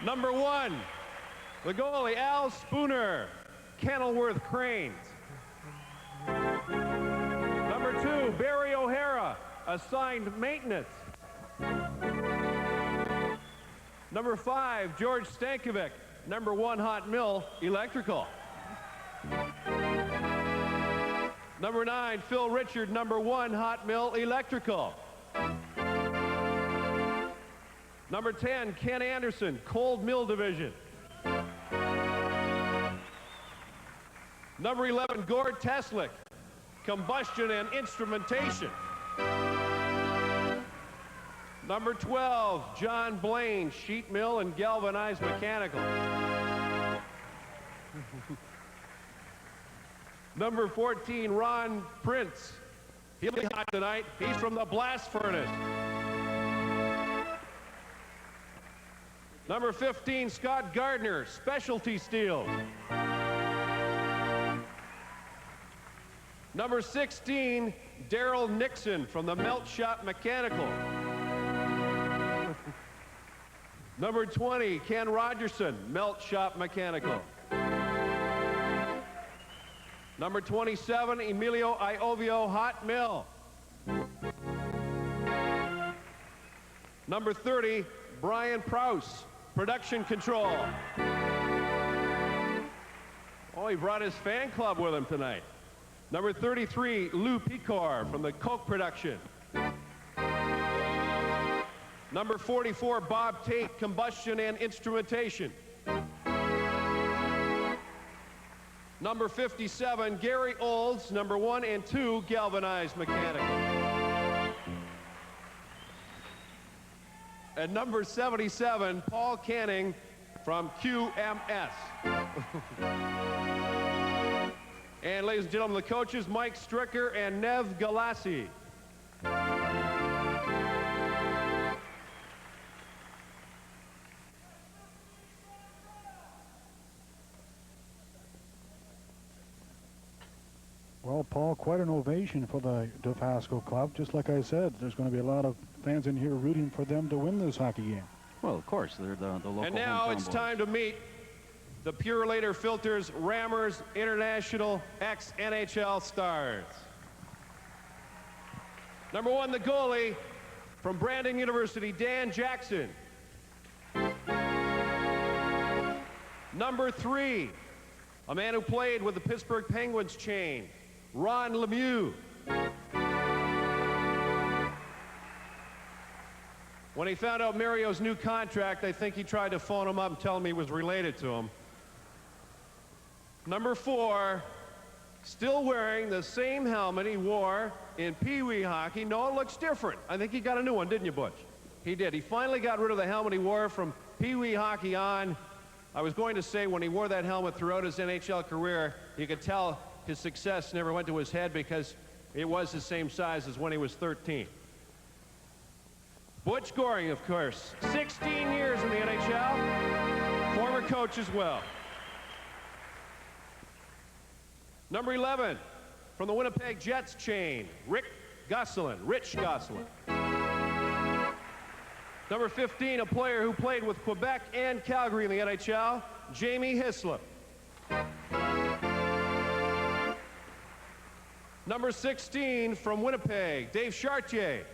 Number 1, the goalie, Al Spooner, Kenilworth Cranes. Number 2, Barry O'Hara, assigned maintenance. Number 5, George Stankovic, number 1, Hot Mill, electrical. Number 9, Phil Richard, number 1, Hot Mill, electrical. Number 10, Ken Anderson, Cold Mill Division. Number 11, Gord Teslick, Combustion and Instrumentation. Number 12, John Blaine, Sheet Mill and Galvanized Mechanical. Number 14, Ron Prince. He'll be hot tonight. He's from the Blast Furnace. Number 15, Scott Gardner, Specialty Steel. Number 16, Daryl Nixon from the Melt Shop Mechanical. Number 20, Ken Rogerson, Melt Shop Mechanical. Number 27, Emilio Iovio, Hot Mill. Number 30, Brian Prouse, Production Control. Oh, he brought his fan club with him tonight. Number 33, Lou Picor from the Coke Production. Number 44, Bob Tate, Combustion and Instrumentation. Number 57, Gary Olds, number 1 and 2, Galvanized Mechanical. And number 77, Paul Canning from QMS. And ladies and gentlemen, the coaches, Mike Stricker and Nev Galassi. Well, Paul, quite an ovation for the Dofasco club. Just like I said, there's going to be a lot of fans in here rooting for them to win this hockey game. Well, of course, they're the local. And now it's time to meet the Purolator Filters Rammers International Ex-NHL stars. Number 1, the goalie from Brandon University, Dan Jackson. Number 3, a man who played with the Pittsburgh Penguins chain, Ron Lemieux. When he found out Mario's new contract, I think he tried to phone him up and tell him he was related to him. Number 4, still wearing the same helmet he wore in Pee Wee hockey. No, it looks different. I think he got a new one, didn't you, Butch? He did. He finally got rid of the helmet he wore from Pee Wee hockey on. I was going to say when he wore that helmet throughout his NHL career, you could tell his success never went to his head because it was the same size as when he was 13. Butch Goring, of course, 16 years in the NHL, former coach as well. Number 11, from the Winnipeg Jets chain, Rich Gosselin. Number 15, a player who played with Quebec and Calgary in the NHL, Jamie Hislop. Number 16, from Winnipeg, Dave Chartier.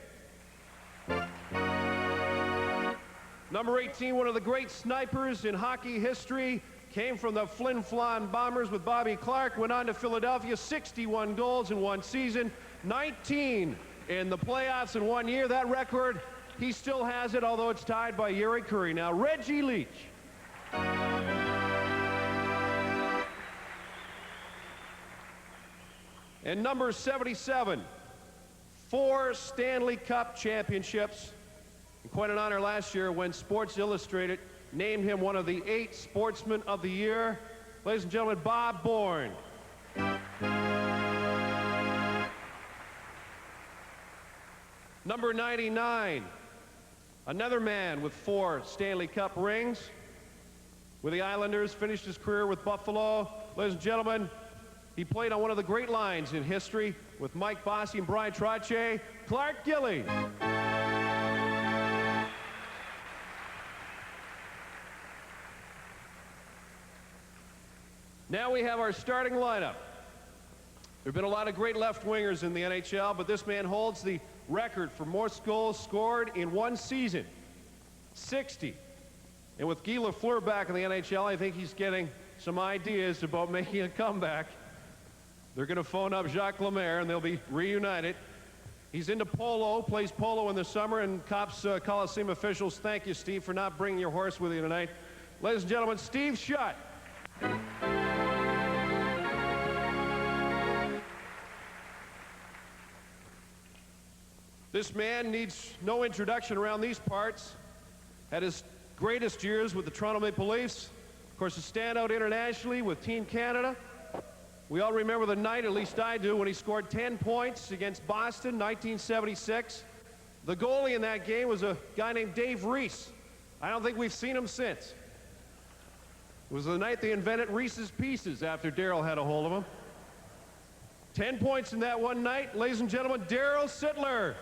Number 18, one of the great snipers in hockey history, came from the Flin Flon Bombers with Bobby Clark, went on to Philadelphia, 61 goals in one season, 19 in the playoffs in 1 year. That record, he still has it, although it's tied by Yuri Curry. Now, Reggie Leach. And number 77, 4 Stanley Cup championships. And quite an honor last year when Sports Illustrated named him one of the 8 Sportsmen of the Year. Ladies and gentlemen, Bob Bourne. Number 99, another man with 4 Stanley Cup rings. With the Islanders, finished his career with Buffalo. Ladies and gentlemen, he played on one of the great lines in history with Mike Bossy and Brian Trottier, Clark Gillies. Now we have our starting lineup. There have been a lot of great left wingers in the NHL, but this man holds the record for most goals scored in one season, 60. And with Guy Lafleur back in the NHL, I think he's getting some ideas about making a comeback. They're going to phone up Jacques Lemaire, and they'll be reunited. He's into polo, plays polo in the summer, and Cops Coliseum officials, thank you, Steve, for not bringing your horse with you tonight. Ladies and gentlemen, Steve Shutt. This man needs no introduction around these parts. Had his greatest years with the Toronto Maple Leafs. Of course, a standout internationally with Team Canada. We all remember the night, at least I do, when he scored 10 points against Boston, 1976. The goalie in that game was a guy named Dave Reese. I don't think we've seen him since. It was the night they invented Reese's Pieces after Darryl had a hold of him. 10 points in that one night. Ladies and gentlemen, Darryl Sittler.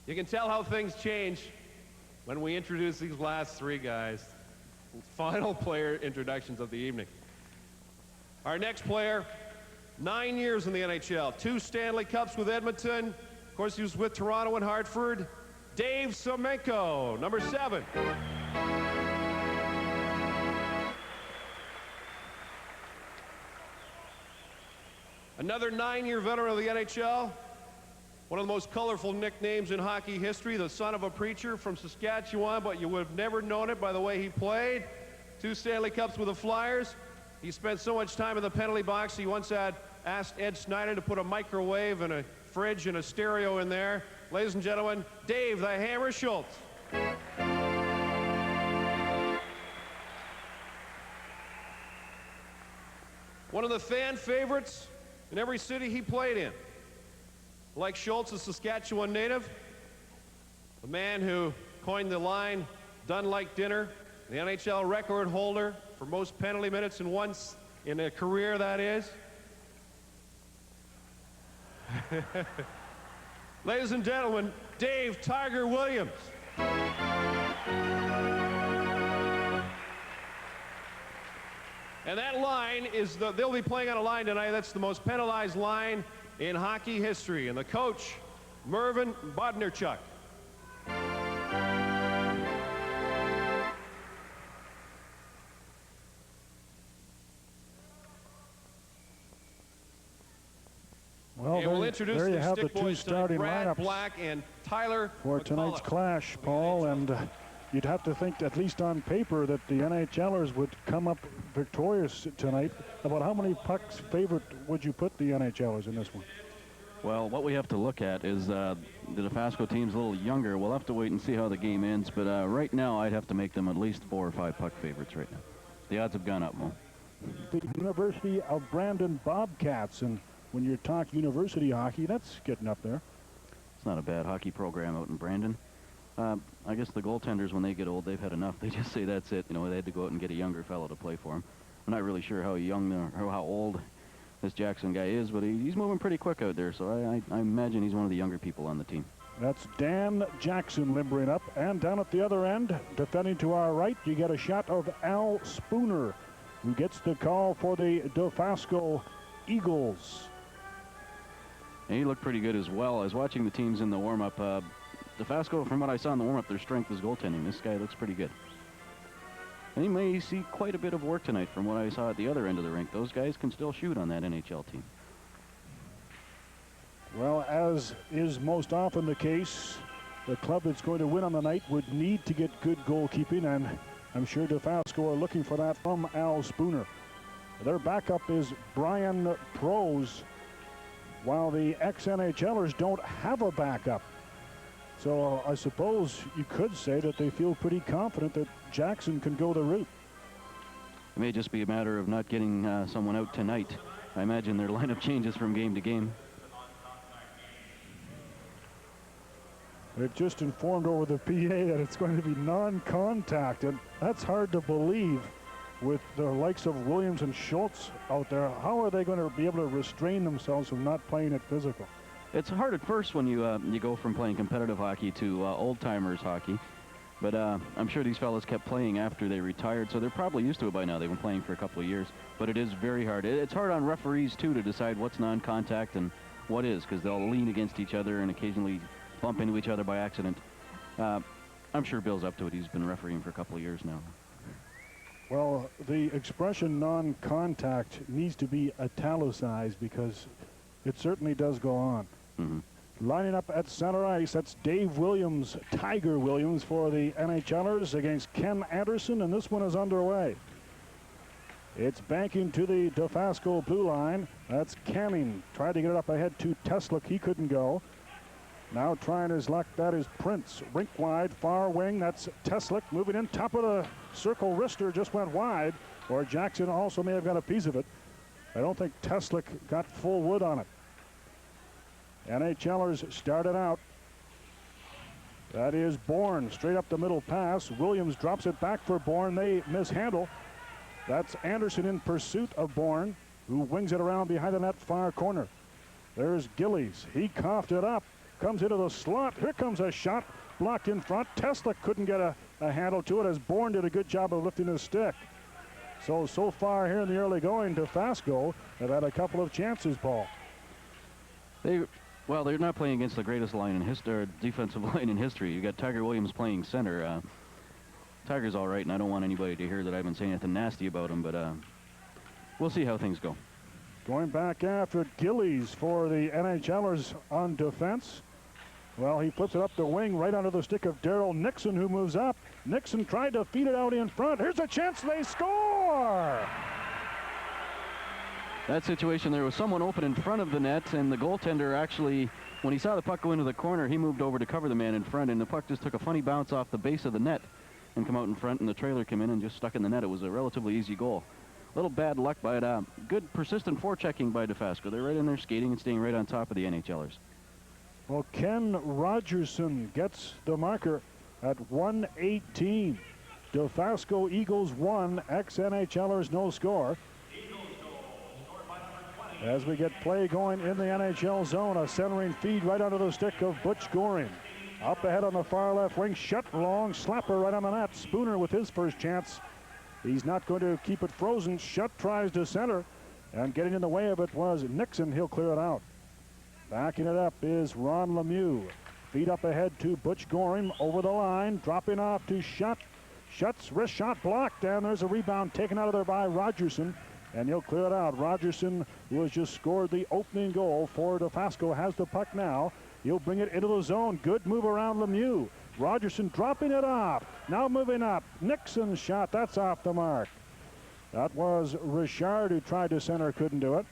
You can tell how things change when we introduce these last three guys. Final player introductions of the evening. Our next player, 9 years in the NHL, 2 Stanley Cups with Edmonton. Of course, he was with Toronto and Hartford. Dave Semenko, number 7. Another 9-year veteran of the NHL. One of the most colorful nicknames in hockey history, the son of a preacher from Saskatchewan, but you would have never known it by the way he played. 2 Stanley Cups with the Flyers. He spent so much time in the penalty box, he once had asked Ed Snyder to put a microwave and a fridge and a stereo in there. Ladies and gentlemen, Dave the Hammer Schultz. One of the fan favorites in every city he played in. Like Schultz, a Saskatchewan native, the man who coined the line, "Done like dinner," the NHL record holder for most penalty minutes in a career, that is. Ladies and gentlemen, Dave Tiger Williams. And that line is they'll be playing on a line tonight that's the most penalized line in hockey history. And the coach, Mervyn Bodnerchuk. Well, and we'll introduce there you have the stick 2 boys starting tonight, Brad lineups Black and Tyler for tonight's clash, Paul. And you'd have to think, at least on paper, that the NHLers would come up victorious tonight. About how many pucks favorite would you put the NHLers in this one? Well, what we have to look at is the Dofasco team's a little younger. We'll have to wait and see how the game ends. But right now, I'd have to make them at least 4 or 5 puck favorites right now. The odds have gone up, Mo. The University of Brandon Bobcats, and when you talk university hockey, that's getting up there. It's not a bad hockey program out in Brandon. I guess the goaltenders, when they get old, they've had enough. They just say that's it. You know, they had to go out and get a younger fellow to play for them. I'm not really sure how young or how old this Jackson guy is, but he's moving pretty quick out there, so I imagine he's one of the younger people on the team. That's Dan Jackson limbering up, and down at the other end, defending to our right, you get a shot of Al Spooner, who gets the call for the Dofasco Eagles. And he looked pretty good as well. I was watching the teams in the warm-up. Dofasco, from what I saw in the warm-up, their strength is goaltending. This guy looks pretty good. And he may see quite a bit of work tonight from what I saw at the other end of the rink. Those guys can still shoot on that NHL team. Well, as is most often the case, the club that's going to win on the night would need to get good goalkeeping, and I'm sure Dofasco are looking for that from Al Spooner. Their backup is Brian Prose, while the ex-NHLers don't have a backup. So I suppose you could say that they feel pretty confident that Jackson can go the route. It may just be a matter of not getting someone out tonight. I imagine their lineup changes from game to game. They've just informed over the PA that it's going to be non-contact, and that's hard to believe with the likes of Williams and Schultz out there. How are they going to be able to restrain themselves from not playing it physical? it's hard at first when you go from playing competitive hockey to old-timers hockey. But I'm sure these fellas kept playing after they retired, so they're probably used to it by now. They've been playing for a couple of years. But it is very hard. It's hard on referees, too, to decide what's non-contact and what is, because they'll lean against each other and occasionally bump into each other by accident. I'm sure Bill's up to it. He's been refereeing for a couple of years now. Well, the expression non-contact needs to be italicized because it certainly does go on. Mm-hmm. Lining up at center ice, that's Dave Williams, Tiger Williams for the NHLers against Ken Anderson, and this one is underway. It's banking to the Dofasco blue line. That's Canning. Tried to get it up ahead to Teslick. He couldn't go. Now trying his luck. That is Prince. Rink wide, far wing. That's Teslick moving in. Top of the circle. Wrister just went wide. Or Jackson also may have got a piece of it. I don't think Teslick got full wood on it. NHLers started out. That is Bourne. Straight up the middle pass. Williams drops it back for Bourne. They mishandle. That's Anderson in pursuit of Bourne, who wings it around behind the net far corner. There's Gillies. He coughed it up. Comes into the slot. Here comes a shot. Blocked in front. Tesla couldn't get a handle to it as Bourne did a good job of lifting his stick. So far here in the early going, Dofasco have had a couple of chances, Paul. Well, they're not playing against the greatest line in history, defensive line in history. You got Tiger Williams playing center. Tiger's all right, and I don't want anybody to hear that I've been saying anything nasty about him, but we'll see how things go. Going back after Gillies for the NHLers on defense. Well, he flips it up the wing right under the stick of Daryl Nixon, who moves up. Nixon tried to feed it out in front. Here's a chance. They score! That situation, there was someone open in front of the net, and the goaltender actually, when he saw the puck go into the corner, he moved over to cover the man in front, and the puck just took a funny bounce off the base of the net and come out in front, and the trailer came in and just stuck in the net. It was a relatively easy goal. A little bad luck, but good persistent forechecking by Dofasco. They're right in there skating and staying right on top of the NHLers. Well, Ken Rogerson gets the marker at 1:18. Dofasco Eagles 1, ex-NHLers no score. As we get play going in the NHL zone, a centering feed right under the stick of Butch Goring. Up ahead on the far left wing, shut long, slapper right on the net. Spooner with his first chance. He's not going to keep it frozen. Shutt tries to center, and getting in the way of it was Nixon. He'll clear it out. Backing it up is Ron Lemieux. Feed up ahead to Butch Goring over the line, dropping off to Shutt. Shutt's wrist shot blocked, and there's a rebound taken out of there by Rogerson, and he'll clear it out. Rogerson, who has just scored the opening goal for Dofasco, has the puck now. He'll bring it into the zone. Good move around Lemieux. Rogerson dropping it off. Now moving up. Nixon's shot. That's off the mark. That was Richard who tried to center, couldn't do it.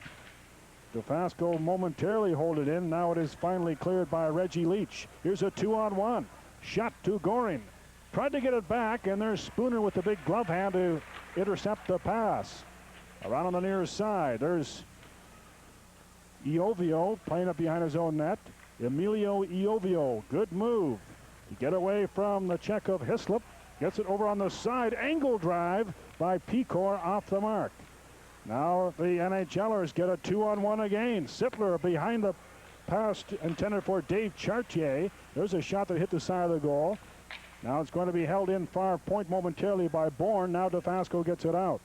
Dofasco momentarily hold it in. Now it is finally cleared by Reggie Leach. Here's a 2-on-1. Shot to Goring. Tried to get it back, and there's Spooner with the big glove hand to intercept the pass. Around on the near side, there's Iovio playing up behind his own net. Emilio Iovio, good move. To get away from the check of Hislop. Gets it over on the side. Angle drive by Pecor off the mark. Now the NHLers get a 2-on-1 again. Sittler behind the pass intended for Dave Chartier. There's a shot that hit the side of the goal. Now it's going to be held in far point momentarily by Bourne. Now Dofasco gets it out.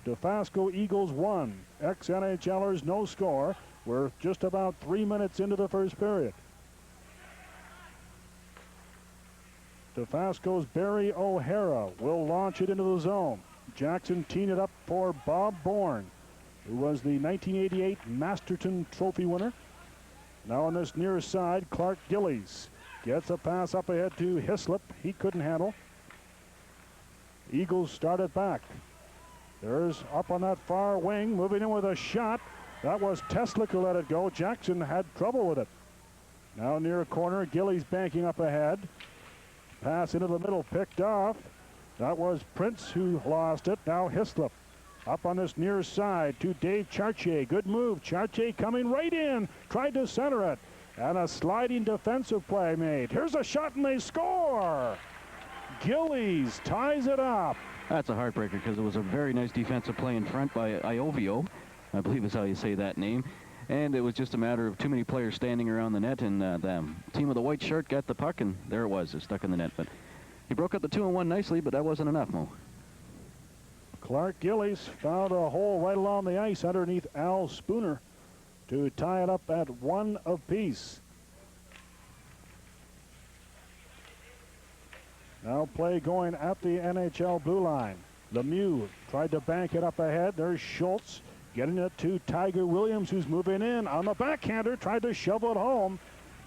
Dofasco Eagles 1. Ex-NHLers no score. We're just about 3 minutes into the first period. Dofasco's Barry O'Hara will launch it into the zone. Jackson teeing it up for Bob Bourne, who was the 1988 Masterton Trophy winner. Now on this near side, Clark Gillies gets a pass up ahead to Hislop. He couldn't handle. Eagles start it back. There's up on that far wing, moving in with a shot. That was Teslick who let it go. Jackson had trouble with it. Now near a corner, Gillies banking up ahead. Pass into the middle, picked off. That was Prince who lost it. Now Hislop up on this near side to Dave Chartier. Good move. Chartier coming right in. Tried to center it. And a sliding defensive play made. Here's a shot and they score. Gillies ties it up. That's a heartbreaker because it was a very nice defensive play in front by Iovio, I believe is how you say that name. And it was just a matter of too many players standing around the net, and the team with the white shirt got the puck, and there it was. It stuck in the net. But he broke up the 2-on-1 nicely, but that wasn't enough, Mo. Clark Gillies found a hole right along the ice underneath Al Spooner to tie it up at 1 apiece. Now play going at the NHL blue line. Lemieux tried to bank it up ahead. There's Schultz getting it to Tiger Williams, who's moving in on the backhander, tried to shovel it home,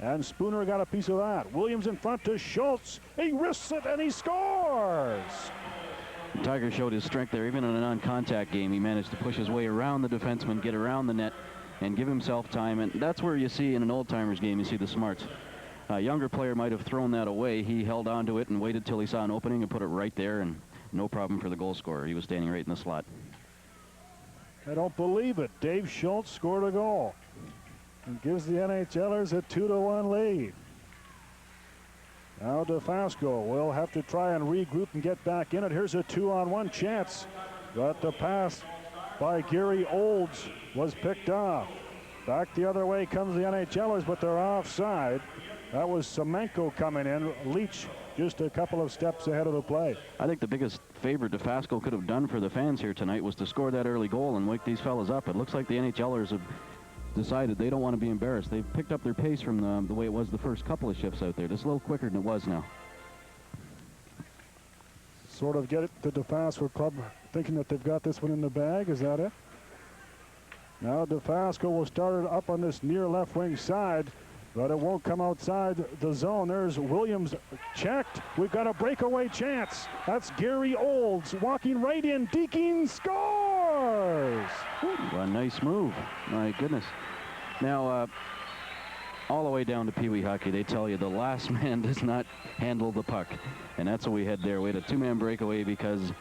and Spooner got a piece of that. Williams in front to Schultz. He risks it and he scores. Tiger showed his strength there. Even in a non-contact game, he managed to push his way around the defenseman, get around the net, and give himself time. And that's where you see in an old-timers game, you see the smarts. A younger player might have thrown that away. He held on to it and waited till he saw an opening and put it right there, and no problem for the goal scorer. He was standing right in the slot. I don't believe it. Dave Schultz scored a goal and gives the NHLers a 2-1 lead. Now Dofasco will have to try and regroup and get back in it. Here's a 2-on-1 chance, but the pass by Gary Olds was picked off. Back the other way comes the NHLers, but they're offside. That was Semenko coming in. Leach just a couple of steps ahead of the play. I think the biggest favor Dofasco could have done for the fans here tonight was to score that early goal and wake these fellas up. It looks like the NHLers have decided they don't want to be embarrassed. They've picked up their pace from the way it was the first couple of shifts out there. Just a little quicker than it was now. Sort of get it to Dofasco club thinking that they've got this one in the bag. Is that it? Now Dofasco will start it up on this near left wing side, but it won't come outside the zone. There's Williams checked. We've got a breakaway chance. That's Gary Olds walking right in. Deakin scores! Ooh, a nice move. My goodness. Now, all the way down to Pee Wee hockey, they tell you the last man does not handle the puck. And that's what we had there. We had a two-man breakaway because...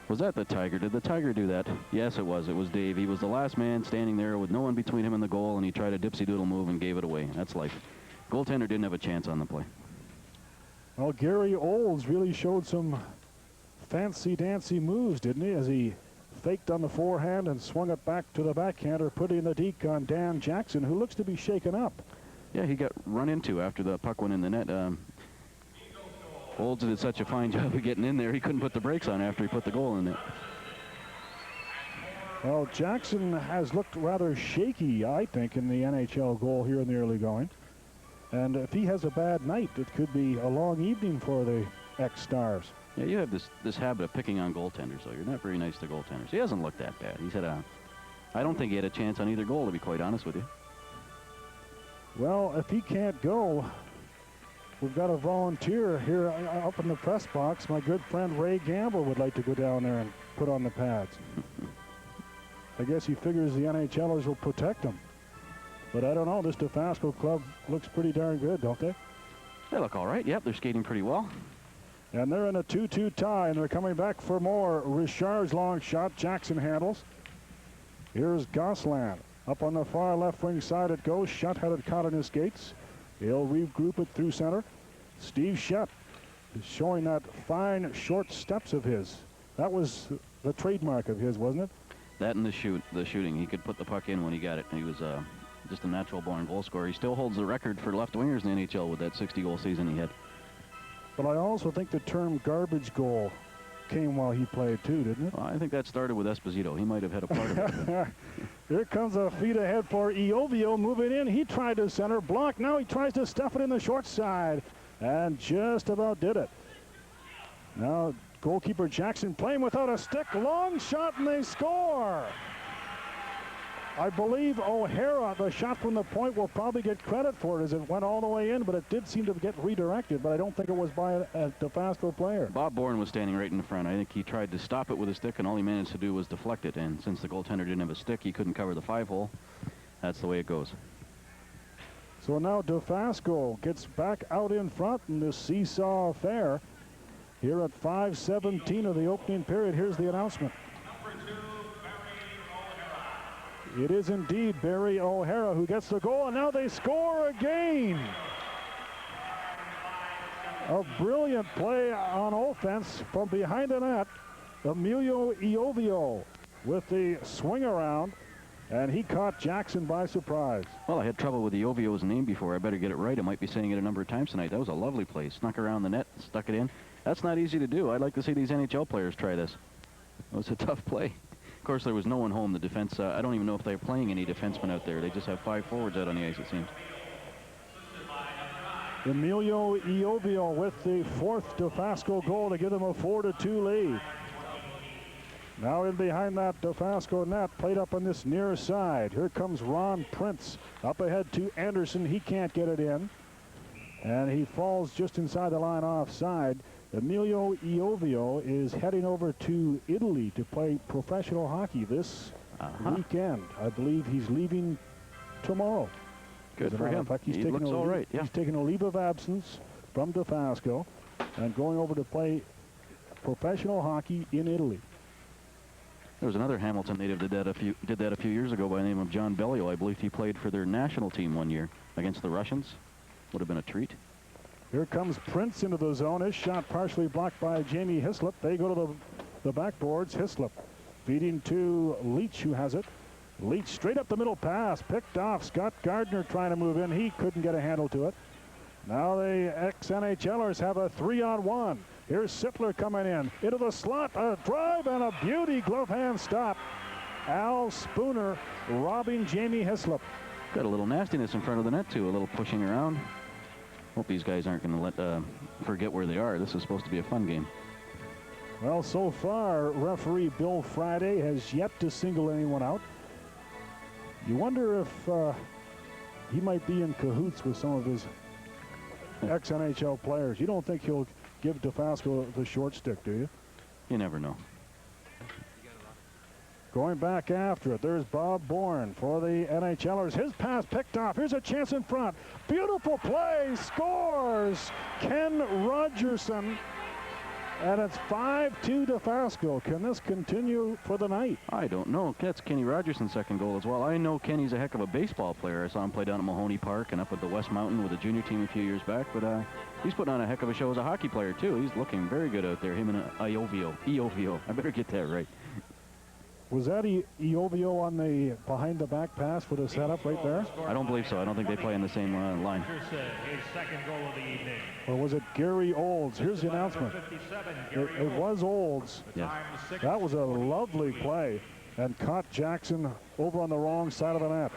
Was that the Tiger? Did the Tiger do that? Yes, it was. It was Dave. He was the last man standing there with no one between him and the goal, and he tried a dipsy-doodle move and gave it away. That's life. Goaltender didn't have a chance on the play. Well, Gary Olds really showed some fancy-dancy moves, didn't he, as he faked on the forehand and swung it back to the backhander, putting the deke on Dan Jackson, who looks to be shaken up. Yeah, he got run into after the puck went in the net. Olds did such a fine job of getting in there, he couldn't put the brakes on after he put the goal in it. Well, Jackson has looked rather shaky, I think, in the NHL goal here in the early going. And if he has a bad night, it could be a long evening for the ex-Stars. Yeah, you have this habit of picking on goaltenders, though. You're not very nice to goaltenders. He hasn't looked that bad. He's had I don't think he had a chance on either goal, to be quite honest with you. Well, if he can't go, we've got a volunteer here up in the press box. My good friend Ray Gamble would like to go down there and put on the pads. I guess he figures the NHLers will protect him. But I don't know. This Dofasco club looks pretty darn good, don't they? They look all right. Yep, they're skating pretty well. And they're in a 2-2 tie, and they're coming back for more. Richard's long shot. Jackson handles. Here's Gosselin. Up on the far left wing side it goes. Shutt had it caught in his skates. He'll regroup it through center. Steve Shutt is showing that fine short steps of his. That was the trademark of his, wasn't it? That and the shooting. He could put the puck in when he got it. He was just a natural-born goal scorer. He still holds the record for left wingers in the NHL with that 60-goal season he had. But I also think the term garbage goal came while he played too, didn't it? Well, I think that started with Esposito. He might have had a part of it. Here comes a feed ahead for Iovio moving in. He tried to center block. Now he tries to stuff it in the short side and just about did it. Now goalkeeper Jackson playing without a stick. Long shot and they score. I believe O'Hara, the shot from the point, will probably get credit for it as it went all the way in, but it did seem to get redirected, but I don't think it was by a Dofasco player. Bob Bourne was standing right in the front. I think he tried to stop it with a stick, and all he managed to do was deflect it, and since the goaltender didn't have a stick, he couldn't cover the 5-hole. That's the way it goes. So now Dofasco gets back out in front in this seesaw affair. Here at 5:17 of the opening period, here's the announcement. It is indeed Barry O'Hara who gets the goal, and now they score again. A brilliant play on offense from behind the net. Emilio Iovio with the swing around, and he caught Jackson by surprise. Well, I had trouble with the Iovio's name before. I better get it right. I might be saying it a number of times tonight. That was a lovely play. Snuck around the net, stuck it in. That's not easy to do. I'd like to see these NHL players try this. It was a tough play. Of course, there was no one home. The defense, I don't even know if they're playing any defensemen out there. They just have 5 forwards out on the ice, it seems. Emilio Iovio with the 4th Dofasco goal to give them a 4-2 lead. Now in behind that Dofasco net, played up on this near side. Here comes Ron Prince up ahead to Anderson. He can't get it in, and he falls just inside the line offside. Emilio Iovio is heading over to Italy to play professional hockey this weekend. I believe he's leaving tomorrow. Good for him. In fact, He looks all right. Yeah. He's taking a leave of absence from Dofasco and going over to play professional hockey in Italy. There was another Hamilton native that did that a few years ago by the name of John Bellio. I believe he played for their national team one year against the Russians. Would have been a treat. Here comes Prince into the zone. His shot partially blocked by Jamie Hislop. They go to the backboards. Hislop feeding to Leach, who has it. Leach straight up the middle pass, picked off. Scott Gardner trying to move in. He couldn't get a handle to it. Now the ex-NHLers have a 3-on-1. Here's Sittler coming in. Into the slot, a drive and a beauty glove hand stop. Al Spooner robbing Jamie Hislop. Got a little nastiness in front of the net, too. A little pushing around. Hope these guys aren't going to let forget where they are. This is supposed to be a fun game. Well, so far, referee Bill Friday has yet to single anyone out. You wonder if he might be in cahoots with some of his ex-NHL players. You don't think he'll give Dofasco the short stick, do you? You never know. Going back after it, there's Bob Bourne for the NHLers. His pass picked off. Here's a chance in front. Beautiful play. Scores Ken Rogerson. And it's 5-2 Dofasco. Can this continue for the night? I don't know. That's Kenny Rogerson's second goal as well. I know Kenny's a heck of a baseball player. I saw him play down at Mahoney Park and up at the West Mountain with the junior team a few years back. But he's putting on a heck of a show as a hockey player, too. He's looking very good out there. Him and Iovio. I better get that right. Was that Iovio on the behind-the-back pass for the setup right there? I don't believe so. I don't think they play in the same line. His second goal of the evening. Or was it Gary Olds? Here's the announcement. It was Olds. Yes. That was a lovely play and caught Jackson over on the wrong side of the net.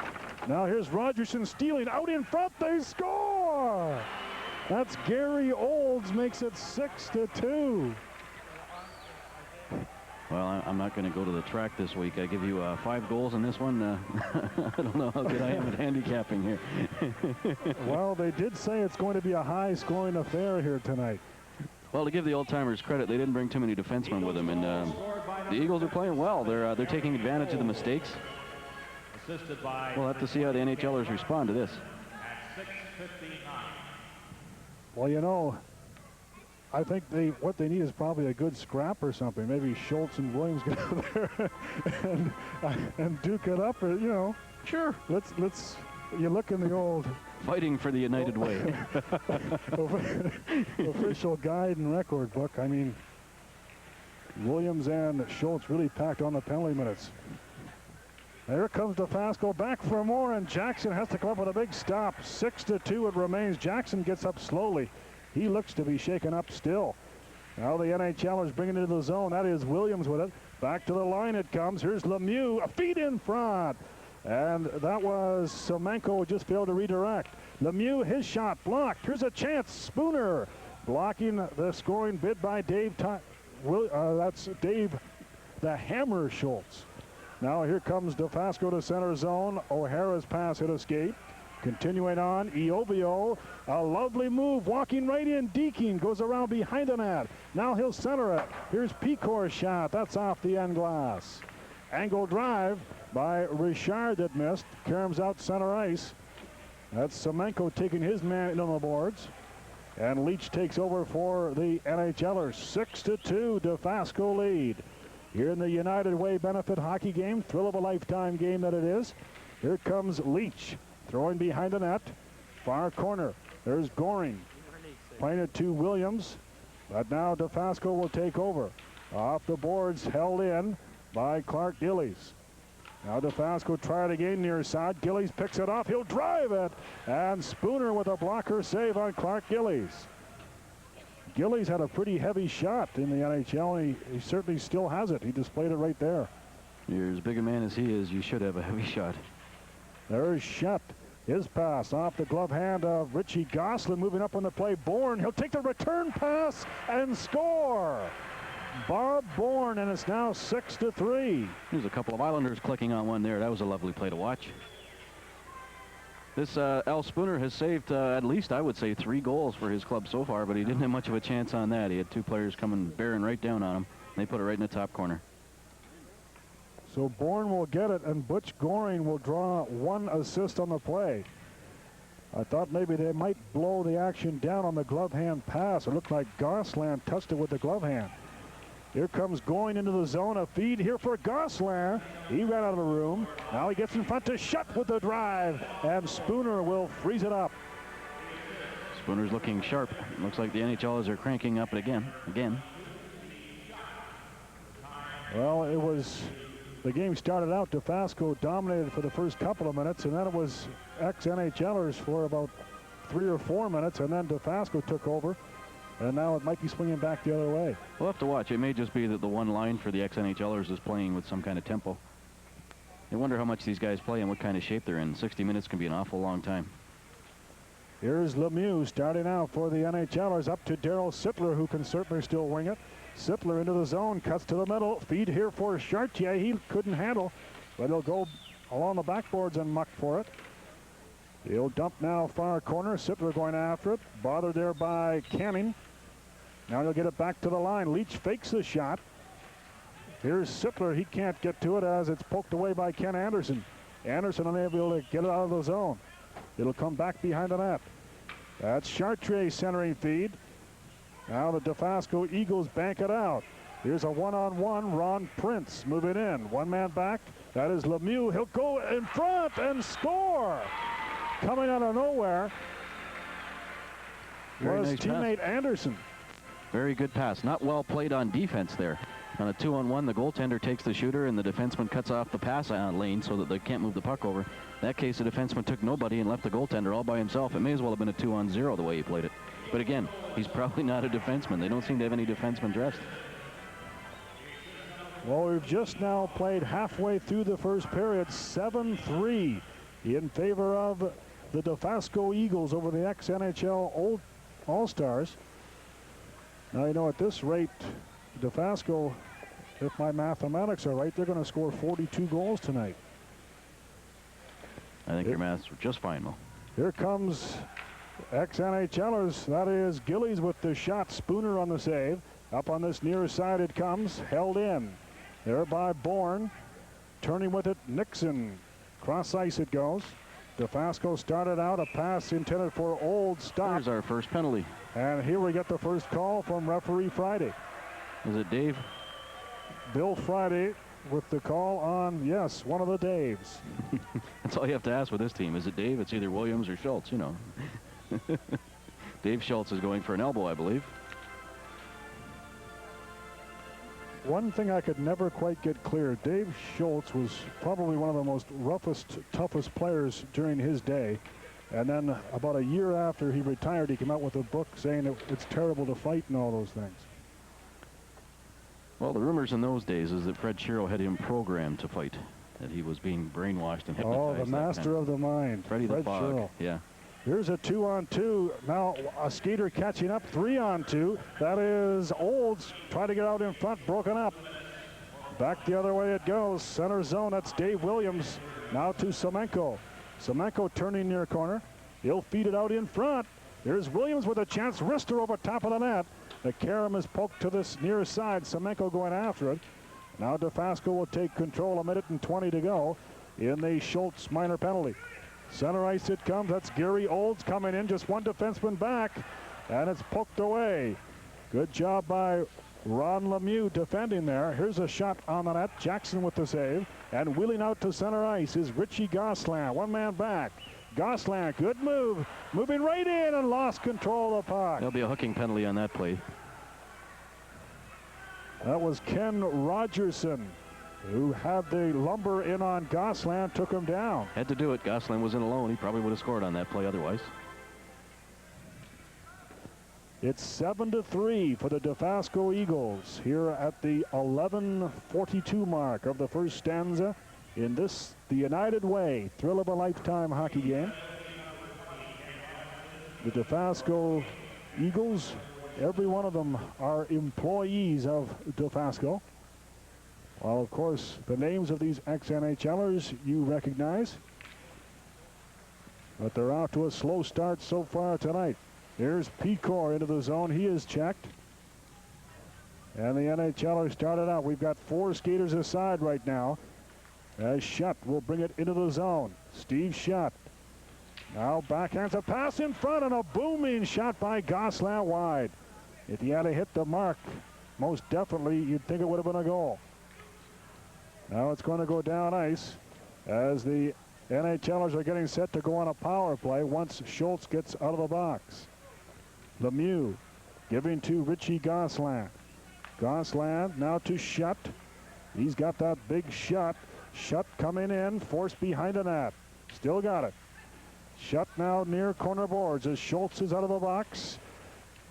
Now here's Rogerson stealing out in front. They score! That's Gary Olds, makes it 6-2. Well, I'm not going to go to the track this week. I give you 5 goals in this one. I don't know how good I am at handicapping here. Well, they did say it's going to be a high-scoring affair here tonight. Well, to give the old-timers credit, they didn't bring too many defensemen with them, and the Eagles are playing well. They're taking advantage of the mistakes. We'll have to see how the NHLers respond to this. Well, you know, I think what they need is probably a good scrap or something. Maybe Schultz and Williams get out there and duke it up, or you know. Sure. Let's. You look in the old fighting for the United Way official guide and record book. I mean, Williams and Schultz really packed on the penalty minutes. There comes Dofasco back for more, and Jackson has to come up with a big stop. 6-2 it remains. Jackson gets up slowly. He looks to be shaken up still. Now the NHLers bringing it into the zone. That is Williams with it. Back to the line it comes. Here's Lemieux, a feed in front. And that was Semenko, just failed to redirect. Lemieux, his shot blocked. Here's a chance. Spooner blocking the scoring bid by Dave. That's Dave the Hammer Schultz. Now here comes Dofasco to center zone. O'Hara's pass hit escape. Continuing on, Iovio, a lovely move, walking right in. Deaking goes around behind the net. Now he'll center it. Here's Picor's shot. That's off the end glass. Angle drive by Richard that missed. Caroms out center ice. That's Semenko taking his man on the boards. And Leach takes over for the NHLers. 6-2, Dofasco lead. Here in the United Way benefit hockey game, thrill of a lifetime game that it is. Here comes Leach. Throwing behind the net, far corner. There's Goring, playing it to Williams, but now Dofasco will take over. Off the boards, held in by Clark Gillies. Now Dofasco try it again near side. Gillies picks it off. He'll drive it. And Spooner with a blocker save on Clark Gillies. Gillies had a pretty heavy shot in the NHL. He certainly still has it. He displayed it right there. You're as big a man as he is. You should have a heavy shot. There's Shutt. His pass off the glove hand of Richie Gosselin, moving up on the play. Bourne, he'll take the return pass and score. Bob Bourne, and it's now 6-3. There's a couple of Islanders clicking on one there. That was a lovely play to watch. This Al Spooner has saved at least, I would say, 3 goals for his club so far, but he didn't have much of a chance on that. He had 2 players coming bearing right down on him. And they put it right in the top corner. So Bourne will get it, and Butch Goring will draw 1 assist on the play. I thought maybe they might blow the action down on the glove hand pass. It looked like Gosselin touched it with the glove hand. Here comes Goring into the zone. A feed here for Gosselin. He ran out of the room. Now he gets in front to Shutt with the drive, and Spooner will freeze it up. Spooner's looking sharp. Looks like the NHLers are cranking up it again. Well, it was... The game started out, Dofasco dominated for the first couple of minutes, and then it was ex-NHLers for about 3 or 4 minutes, and then Dofasco took over, and now it might be swinging back the other way. We'll have to watch. It may just be that the one line for the ex-NHLers is playing with some kind of tempo. I wonder how much these guys play and what kind of shape they're in. 60 minutes can be an awful long time. Here's Lemieux starting out for the NHLers, up to Daryl Sittler, who can certainly still wing it. Sittler into the zone, cuts to the middle. Feed here for Chartier. He couldn't handle, but he'll go along the backboards and muck for it. He'll dump now far corner. Sittler going after it. Bothered there by Canning. Now he'll get it back to the line. Leach fakes the shot. Here's Sittler. He can't get to it as it's poked away by Ken Anderson. Anderson unable to get it out of the zone. It'll come back behind the net. That's Chartier centering feed. Now the Dofasco Eagles bank it out. Here's a one-on-one. Ron Prince moving in. 1 man back. That is Lemieux. He'll go in front and score. Coming out of nowhere was nice teammate pass. Anderson. Very good pass. Not well played on defense there. On a 2-on-1, the goaltender takes the shooter, and the defenseman cuts off the pass lane so that they can't move the puck over. In that case, the defenseman took nobody and left the goaltender all by himself. It may as well have been a 2-on-0 the way he played it. But again, he's probably not a defenseman. They don't seem to have any defensemen dressed. Well, we've just now played halfway through the first period. 7-3 in favor of the Dofasco Eagles over the ex-NHL All-Stars. Now, you know, at this rate, Dofasco, if my mathematics are right, they're going to score 42 goals tonight. I think your maths were just fine, Mo. Here comes ex-NHLers. That is Gillies with the shot. Spooner on the save. Up on this near side it comes. Held in. There by Bourne. Turning with it, Nixon. Cross ice it goes. Dofasco started out. A pass intended for Old stop. There's our first penalty. And here we get the first call from referee Friday. Is it Dave? Bill Friday with the call on, yes, one of the Daves. That's all you have to ask with this team. Is it Dave? It's either Williams or Schultz, you know. Dave Schultz is going for an elbow, I believe. One thing I could never quite get clear, Dave Schultz was probably one of the most roughest, toughest players during his day. And then about a year after he retired, he came out with a book saying it's terrible to fight and all those things. Well, the rumors in those days is that Fred Shero had him programmed to fight, that he was being brainwashed and hypnotized. Oh, the master of the mind. Freddie the Fog. Shero. Yeah. Here's a 2-on-2. Now a skater catching up. 3-on-2. That is Olds trying to get out in front. Broken up. Back the other way it goes. Center zone. That's Dave Williams. Now to Semenko. Semenko turning near corner. He'll feed it out in front. Here's Williams with a chance. Wrister over top of the net. The carom is poked to this near side. Semenko going after it. Now Dofasco will take control. 1:20 to go in the Schultz minor penalty. Center ice it comes. That's Gary Olds coming in. Just one defenseman back. And it's poked away. Good job by Ron Lemieux defending there. Here's a shot on the net. Jackson with the save. And wheeling out to center ice is Richie Gosselin. 1 man back. Gosselin, good move. Moving right in and lost control of the puck. There'll be a hooking penalty on that play. That was Ken Rogerson. who had the lumber in on Gosselin, took him down. Had to do it. Gosselin was in alone. He probably would have scored on that play otherwise. It's 7-3 for the Dofasco Eagles here at the 11:42 mark of the first stanza in this, the United Way, thrill of a lifetime hockey game. The Dofasco Eagles, every one of them are employees of Dofasco. Well, of course, the names of these ex-NHLers you recognize, but they're off to a slow start so far tonight. Here's Pecor into the zone. He is checked. And the NHLers started out. We've got 4 skaters aside right now. As Shutt will bring it into the zone. Steve Shutt. Now backhands a pass in front and a booming shot by Gosselin wide. If he had hit the mark, most definitely you'd think it would have been a goal. Now it's going to go down ice as the NHLers are getting set to go on a power play once Schultz gets out of the box. Lemieux giving to Richie Gosselin. Gosselin now to Shutt. He's got that big shot. Shutt coming in, forced behind the net. Still got it. Shutt now near corner boards as Schultz is out of the box.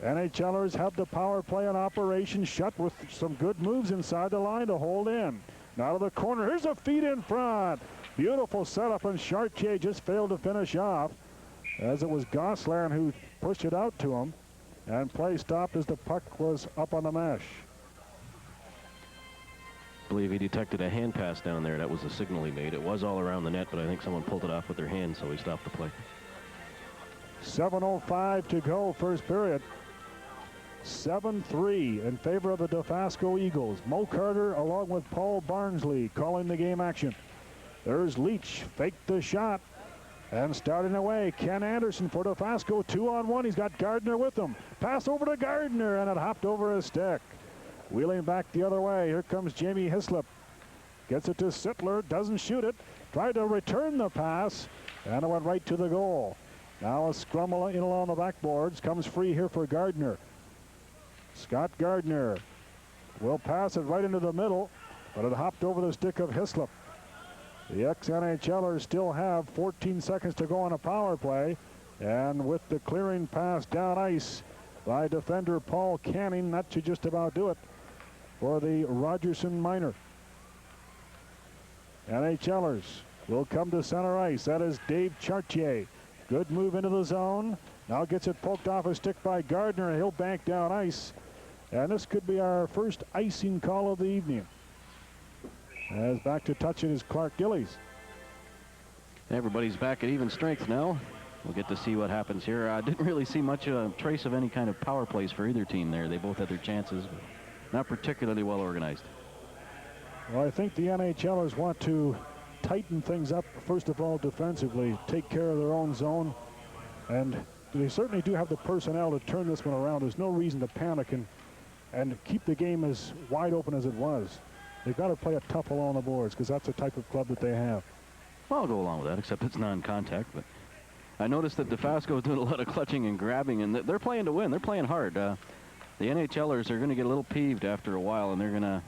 NHLers have the power play in operation. Shutt with some good moves inside the line to hold in. Now to the corner. Here's a feed in front. Beautiful setup, and Chartier just failed to finish off as it was Gosselin who pushed it out to him, and play stopped as the puck was up on the mesh. I believe he detected a hand pass down there. That was the signal he made. It was all around the net, but I think someone pulled it off with their hand, so he stopped the play. 7:05 to go, first period. 7-3 in favor of the Dofasco Eagles. Mo Carter along with Paul Barnsley calling the game action. There's Leach, faked the shot, and starting away, Ken Anderson for Dofasco, 2-on-1. He's got Gardner with him. Pass over to Gardner, and it hopped over his stick. Wheeling back the other way, here comes Jamie Hislop. Gets it to Sittler, doesn't shoot it. Tried to return the pass, and it went right to the goal. Now a scrum in along the backboards, comes free here for Gardner. Scott Gardner will pass it right into the middle, but it hopped over the stick of Hislop. The ex-NHLers still have 14 seconds to go on a power play, and with the clearing pass down ice by defender Paul Canning, that should just about do it for the Rogerson minor. NHLers will come to center ice. That is Dave Chartier. Good move into the zone. Now gets it poked off a stick by Gardner, and he'll bank down ice. And this could be our first icing call of the evening. As back to touching is Clark Gillies. Everybody's back at even strength now. We'll get to see what happens here. I didn't really see much trace of any kind of power plays for either team there. They both had their chances, but not particularly well organized. Well, I think the NHLers want to tighten things up, first of all, defensively, take care of their own zone, and they certainly do have the personnel to turn this one around. There's no reason to panic and keep the game as wide open as it was. They've got to play it tough along the boards because that's the type of club that they have. Well, I'll go along with that, except it's non-contact. But I noticed that Dofasco is doing a lot of clutching and grabbing, and they're playing to win. They're playing hard. The NHLers are going to get a little peeved after a while, and they're going to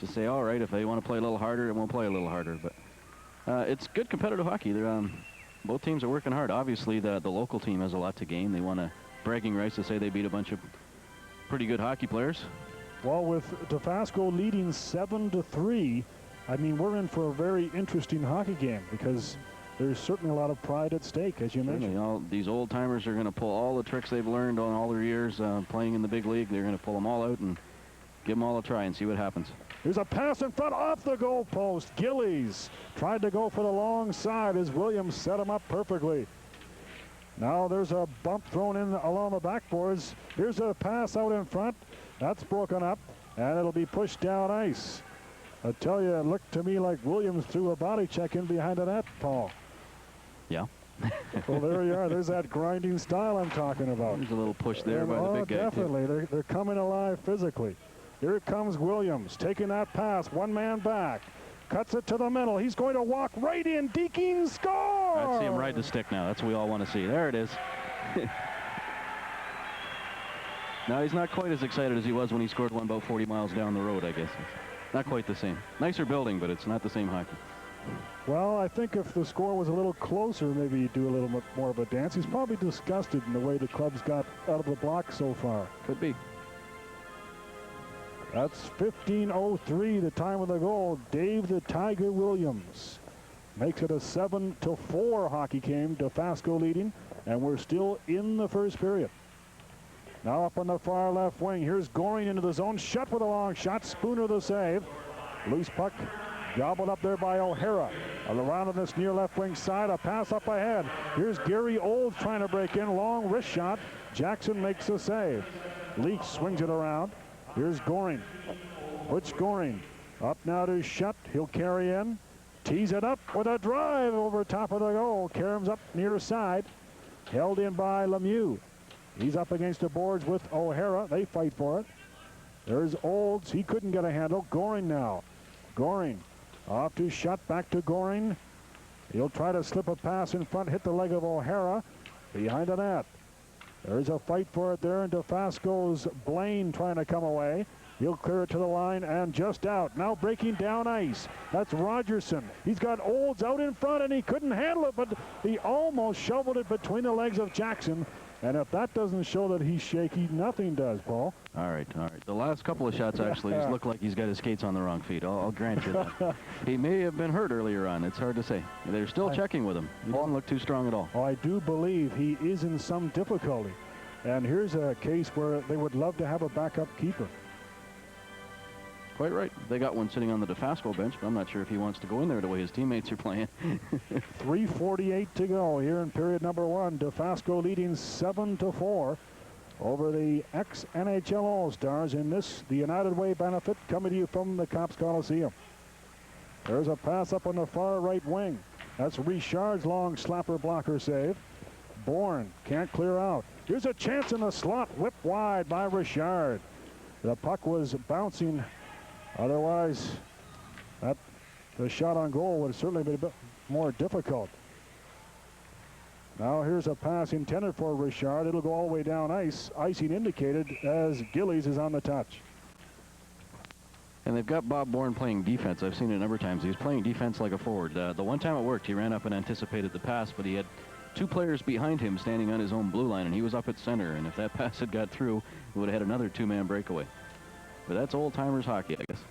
just say, all right, if they want to play a little harder, then we'll play a little harder. But it's good competitive hockey. Both teams are working hard. Obviously, the local team has a lot to gain. They want bragging rights to say they beat a bunch of pretty good hockey players. Well, with Dofasco leading 7-3, I mean, we're in for a very interesting hockey game because there's certainly a lot of pride at stake, as you mentioned. All these old-timers are going to pull all the tricks they've learned on all their years playing in the big league. They're going to pull them all out and give them all a try and see what happens. Here's a pass in front off the goalpost. Gillies tried to go for the long side as Williams set him up perfectly. Now there's a bump thrown in along the backboards. Here's a pass out in front. That's broken up, and it'll be pushed down ice. I tell you, it looked to me like Williams threw a body check in behind the net, Paul. Yeah. Well, there you are. There's that grinding style I'm talking about. There's a little push there by the big guy. Definitely. They're coming alive physically. Here comes Williams, taking that pass, one man back. Cuts it to the middle. He's going to walk right in. Deakin score! I'd see him ride the stick now. That's what we all want to see. There it is. Now he's not quite as excited as he was when he scored one about 40 miles down the road, I guess. Not quite the same. Nicer building, but it's not the same hockey. Well, I think if the score was a little closer, maybe he'd do a little bit more of a dance. He's probably disgusted in the way the club's got out of the block so far. Could be. That's 15:03, the time of the goal. Dave the Tiger Williams makes it a 7-4 hockey game. Dofasco leading, and we're still in the first period. Now up on the far left wing. Here's Goring into the zone. Shut with a long shot. Spooner the save. Loose puck gobbled up there by O'Hara. Around on this near left wing side. A pass up ahead. Here's Gary Olds trying to break in. Long wrist shot. Jackson makes the save. Leach swings it around. Here's Goring. Butch Goring up now to Shutt. He'll carry in. Tees it up with a drive over top of the goal. Karam's up near side. Held in by Lemieux. He's up against the boards with O'Hara. They fight for it. There's Olds. He couldn't get a handle. Goring now. Goring off to Shutt. Back to Goring. He'll try to slip a pass in front. Hit the leg of O'Hara. Behind the net. There's a fight for it there, and Dofasco's Blaine trying to come away. He'll clear it to the line and just out. Now breaking down ice. That's Rogerson. He's got Olds out in front, and he couldn't handle it, but he almost shoveled it between the legs of Jackson. And if that doesn't show that he's shaky, nothing does, Paul. All right. The last couple of shots actually just look like he's got his skates on the wrong feet. I'll grant you that. He may have been hurt earlier on. It's hard to say. They're still checking with him. He doesn't look too strong at all. Oh, I do believe he is in some difficulty. And here's a case where they would love to have a backup keeper. Quite right. They got one sitting on the Dofasco bench, but I'm not sure if he wants to go in there the way his teammates are playing. 3:48 to go here in period number one. Dofasco leading 7-4 over the ex-NHL All-Stars in this, the United Way benefit, coming to you from the Copps Coliseum. There's a pass up on the far right wing. That's Richard's long slapper blocker save. Bourne can't clear out. Here's a chance in the slot, whipped wide by Richard. The puck was bouncing. Otherwise, the shot on goal would certainly be a bit more difficult. Now here's a pass intended for Richard. It'll go all the way down ice. Icing indicated as Gillies is on the touch. And they've got Bob Bourne playing defense. I've seen it a number of times. He's playing defense like a forward. The one time it worked, he ran up and anticipated the pass, but he had two players behind him standing on his own blue line, and he was up at center. And if that pass had got through, he would have had another two-man breakaway. But that's old-timers hockey, I guess.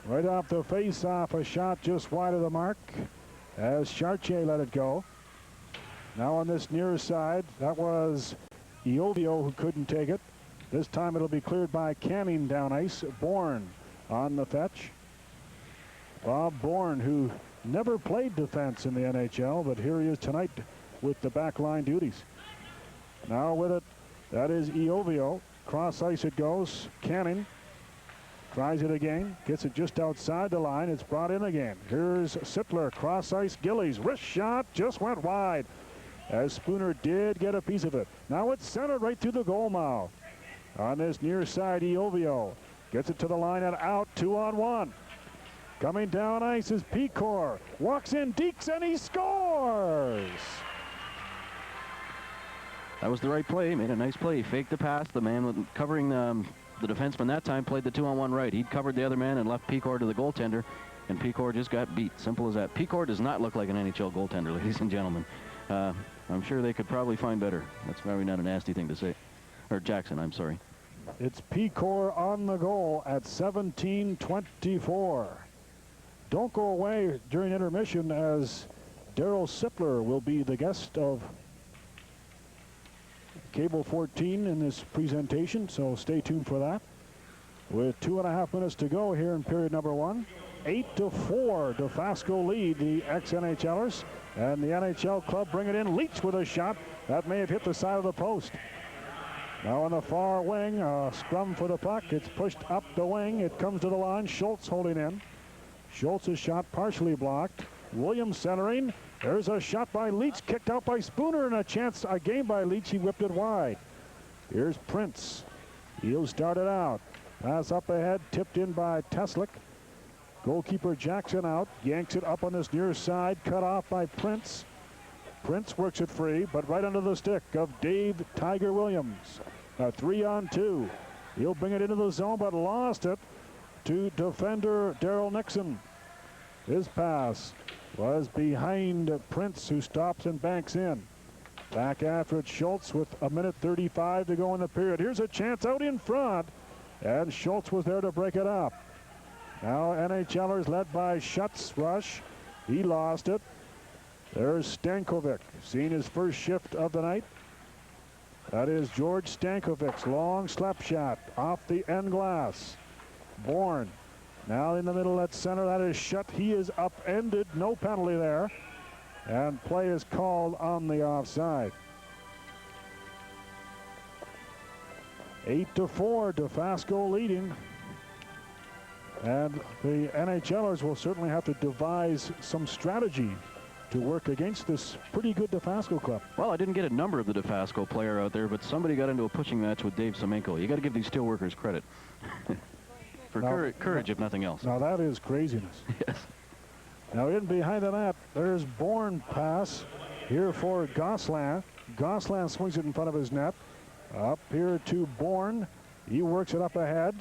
Right off the face-off, a shot just wide of the mark as Chartier let it go. Now on this near side, that was Iovio who couldn't take it. This time it'll be cleared by Canning down ice. Bourne on the fetch. Bob Bourne, who never played defense in the NHL, but here he is tonight with the backline duties. Now with it, that is Iovio. Cross ice it goes. Canning tries it again, gets it just outside the line. It's brought in again. Here's Sittler, cross ice, Gillies, wrist shot, just went wide as Spooner did get a piece of it. Now it's centered right through the goal mouth. On this near side, Iovio gets it to the line and out, 2-on-1. Coming down ice is Pecor, walks in, Deeks, and he scores! That was the right play. He made a nice play. He faked the pass. The man covering the defenseman that time played the 2-on-1 right. He'd covered the other man and left Pecor to the goaltender, and Pecor just got beat. Simple as that. Pecor does not look like an NHL goaltender, ladies and gentlemen. I'm sure they could probably find better. That's probably not a nasty thing to say. Or Jackson, I'm sorry. It's Pecor on the goal at 17:24. Don't go away during intermission, as Daryl Sippler will be the guest of Cable 14 in this presentation, so stay tuned for that. With 2.5 minutes to go here in period number one. 8-4, Dofasco lead the ex-NHLers, and the NHL club bring it in. Leach with a shot that may have hit the side of the post. Now on the far wing, a scrum for the puck. It's pushed up the wing. It comes to the line. Schultz holding in. Schultz's shot partially blocked. Williams centering. There's a shot by Leach, kicked out by Spooner, and a chance, a game by Leach. He whipped it wide. Here's Prince. He'll start it out. Pass up ahead, tipped in by Teslick. Goalkeeper Jackson out, yanks it up on this near side, cut off by Prince. Prince works it free, but right under the stick of Dave Tiger Williams. A 3-on-2. He'll bring it into the zone, but lost it to defender Daryl Nixon. His pass was behind Prince, who stops and banks in. Back after it, Schultz with 1:35 to go in the period. Here's a chance out in front, and Schultz was there to break it up. Now NHLers led by Schutz Rush. He lost it. There's Stankovic, seeing his first shift of the night. That is George Stankovic's long slap shot off the end glass. Bourne now in the middle at center. That is shut. He is upended. No penalty there. And play is called on the offside. 8-4, Dofasco leading. And the NHLers will certainly have to devise some strategy to work against this pretty good Dofasco club. Well, I didn't get a number of the Dofasco player out there, but somebody got into a pushing match with Dave Semenko. You got to give these steelworkers credit for courage, if nothing else. Now that is craziness. Yes. Now in behind the net, there's Bourne pass here for Gosselin. Gosselin swings it in front of his net. Up here to Bourne. He works it up ahead.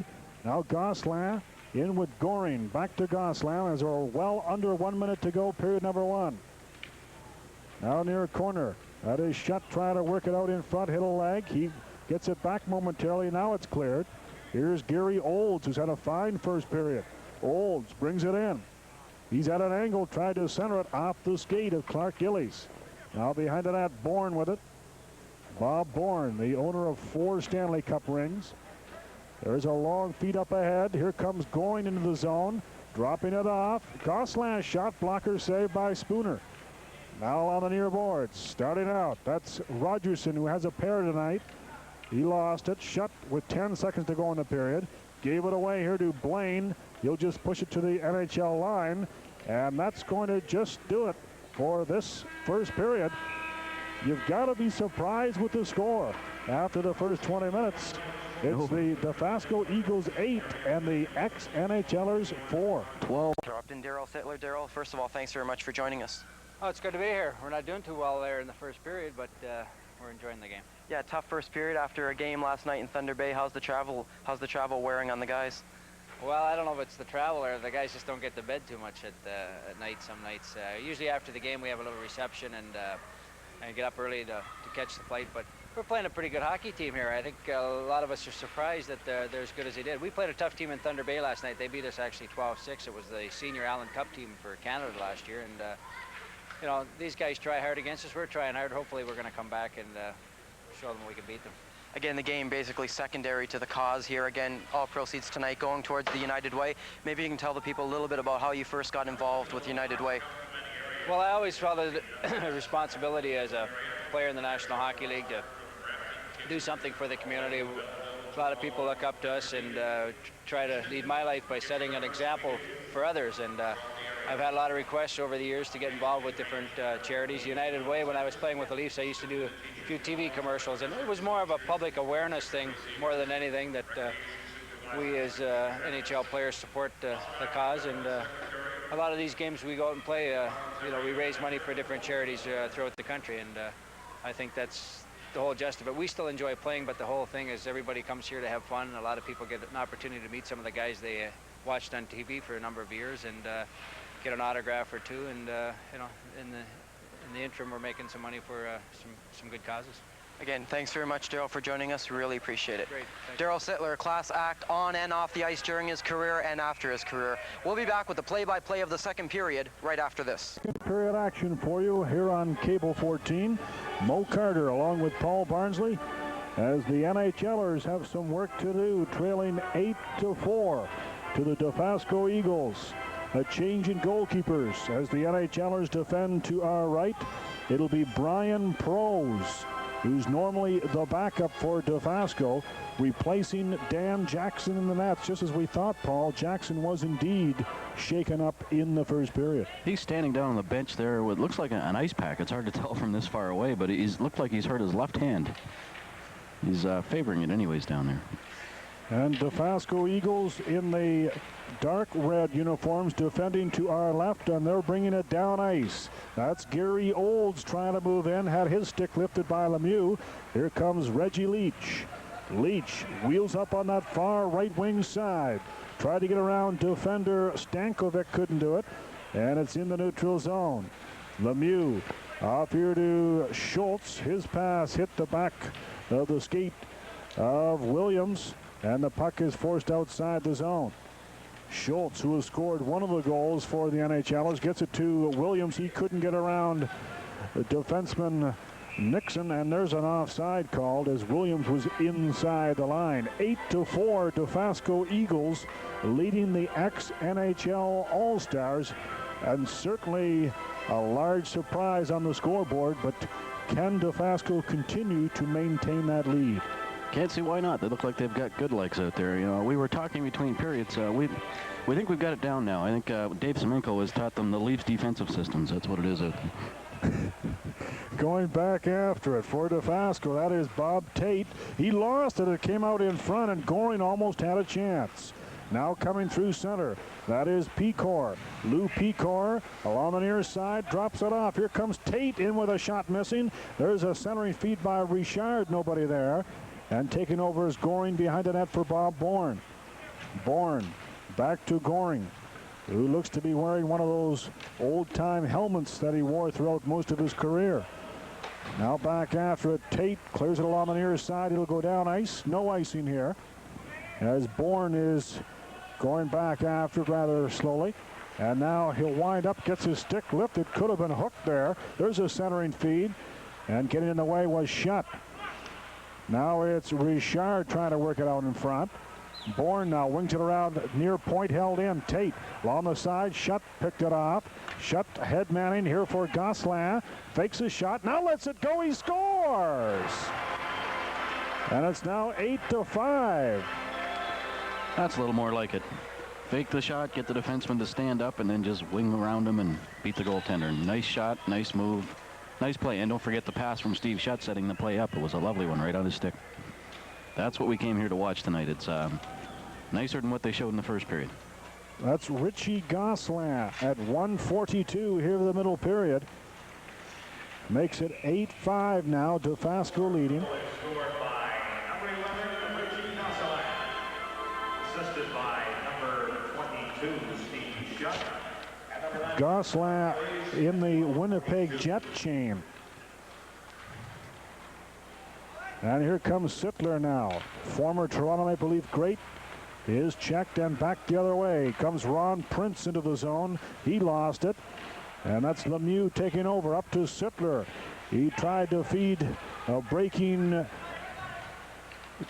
Now Gosselin in with Goring. Back to Gosselin as we're well under 1 minute to go, period number 1. Now near corner. That is Shutt trying to work it out in front. Hit a leg. He gets it back momentarily. Now it's cleared. Here's Gary Olds, who's had a fine first period. Olds brings it in. He's at an angle, tried to center it off the skate of Clark Gillies. Now behind the net, Bourne with it. Bob Bourne, the owner of 4 Stanley Cup rings. There's a long feed up ahead. Here comes Goring into the zone, dropping it off. Gosselin shot blocker saved by Spooner. Now on the near boards, starting out. That's Rogerson, who has a pair tonight. He lost it. Shut with 10 seconds to go in the period. Gave it away here to Blaine. He'll just push it to the NHL line, and that's going to just do it for this first period. You've got to be surprised with the score after the first 20 minutes. It's the Dofasco Eagles 8 and the ex-NHLers 4. 12. Interrupting Daryl Sittler. Daryl, first of all, thanks very much for joining us. Oh, it's good to be here. We're not doing too well there in the first period, but we're enjoying the game. Yeah, tough first period after a game last night in Thunder Bay. How's the travel wearing on the guys? Well, I don't know if it's the travel or the guys just don't get to bed too much at night some nights. Usually after the game we have a little reception and get up early to catch the flight, but we're playing a pretty good hockey team here. I think a lot of us are surprised that they're as good as they did. We played a tough team in Thunder Bay last night. They beat us actually 12-6. It was the senior Allen Cup team for Canada last year, and you know, these guys try hard against us. We're trying hard. Hopefully we're going to come back and show them we can beat them. Again, the game basically secondary to the cause here. Again, all proceeds tonight going towards the United Way. Maybe you can tell the people a little bit about how you first got involved with United Way. Well, I always felt a responsibility as a player in the National Hockey League to do something for the community. A lot of people look up to us and try to lead my life by setting an example for others. And I've had a lot of requests over the years to get involved with different charities. United Way, when I was playing with the Leafs, I used to do a few TV commercials, and it was more of a public awareness thing more than anything, that we as NHL players support the cause. And a lot of these games we go out and play, you know, we raise money for different charities throughout the country, and I think that's the whole gist of it. We still enjoy playing, but the whole thing is everybody comes here to have fun. A lot of people get an opportunity to meet some of the guys they watched on TV for a number of years and get an autograph or two, and you know, in the interim, we're making some money for some good causes. Again, thanks very much, Daryl, for joining us. We really appreciate it. Great. Daryl Sittler, class act on and off the ice during his career and after his career. We'll be back with the play-by-play of the second period right after this. Second period action for you here on Cable 14. Mo Carter along with Paul Barnsley as the NHLers have some work to do, trailing 8-4 to the Dofasco Eagles. A change in goalkeepers as the NHLers defend to our right. It'll be Brian Prose, who's normally the backup for Dofasco, replacing Dan Jackson in the nets. Just as we thought, Paul, Jackson was indeed shaken up in the first period. He's standing down on the bench there with looks like an ice pack. It's hard to tell from this far away, but he's looked like he's hurt his left hand. He's favoring it anyways down there. And Dofasco Eagles in the dark red uniforms defending to our left, and they're bringing it down ice. That's Gary Olds trying to move in, had his stick lifted by Lemieux. Here comes Reggie Leach. Leach wheels up on that far right wing side. Tried to get around defender Stankovic, couldn't do it. And it's in the neutral zone. Lemieux off here to Schultz. His pass hit the back of the skate of Williams, and the puck is forced outside the zone. Schultz, who has scored one of the goals for the NHLers, gets it to Williams. He couldn't get around the defenseman Nixon, and there's an offside called as Williams was inside the line. 8-4, Dofasco Eagles leading the ex-NHL All-Stars, and certainly a large surprise on the scoreboard, but can Dofasco continue to maintain that lead? Can't see why not. They look like they've got good legs out there. You know, we were talking between periods. We think we've got it down now. I think Dave Semenko has taught them the Leafs defensive systems. That's what it is out there. Going back after it for Dofasco, that is Bob Tate. He lost it. It came out in front, and Goring almost had a chance. Now coming through center, that is Pecor. Lou Pecor along the near side, drops it off. Here comes Tate in with a shot missing. There's a centering feed by Richard, nobody there. And taking over is Goring behind the net for Bob Bourne. Bourne back to Goring, who looks to be wearing one of those old-time helmets that he wore throughout most of his career. Now back after it, Tate clears it along the near side. It'll go down ice. No icing here, as Bourne is going back after it rather slowly. And now he'll wind up, gets his stick lifted. Could have been hooked there. There's a centering feed, and getting in the way was Shutt. Now it's Richard trying to work it out in front. Bourne now wings it around near point, held in. Tate along the side. Shutt picked it off. Shutt head manning here for Gosselin. Fakes a shot. Now lets it go. He scores. And it's now 8-5. That's a little more like it. Fake the shot, get the defenseman to stand up, and then just wing around him and beat the goaltender. Nice shot, nice move, nice play. And don't forget the pass from Steve Shutt setting the play up. It was a lovely one right on his stick. That's what we came here to watch tonight. It's nicer than what they showed in the first period. That's Richie Gosselin at 1:42 here in the middle period. Makes it 8-5 now. Dofasco leading. Scored by number 11, Richie Gosselin. Assisted by number 22, Steve Shutt. Gosselin in the Winnipeg Jet chain. And here comes Sittler now. Former Toronto Maple Leaf great is checked and back the other way. Comes Ron Prince into the zone. He lost it. And that's Lemieux taking over up to Sittler. He tried to feed a breaking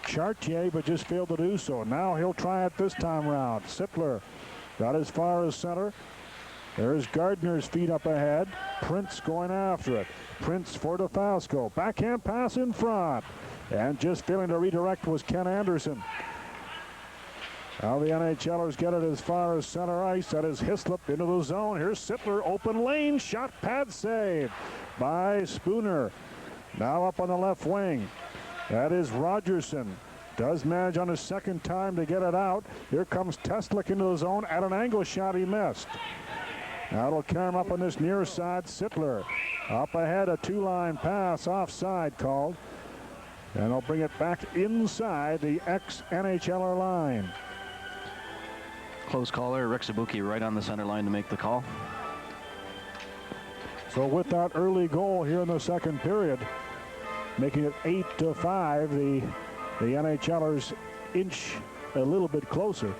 Chartier, but just failed to do so. Now he'll try it this time around. Sittler got as far as center. There's Gardner's feet up ahead. Prince going after it. Prince for Dofasco. Backhand pass in front. And just failing to redirect was Ken Anderson. Now the NHLers get it as far as center ice. That is Hislop into the zone. Here's Sittler, open lane. Shot pad save by Spooner. Now up on the left wing. That is Rogerson. Does manage on his second time to get it out. Here comes Teslick into the zone. At an angle shot, he missed. Now it'll carry him up on this near side. Sittler up ahead, a two-line pass, offside called. And they'll bring it back inside the ex-NHLer line. Close caller, Rick Sabuki right on the center line to make the call. So with that early goal here in the second period, making it 8-5, the NHLers inch a little bit closer.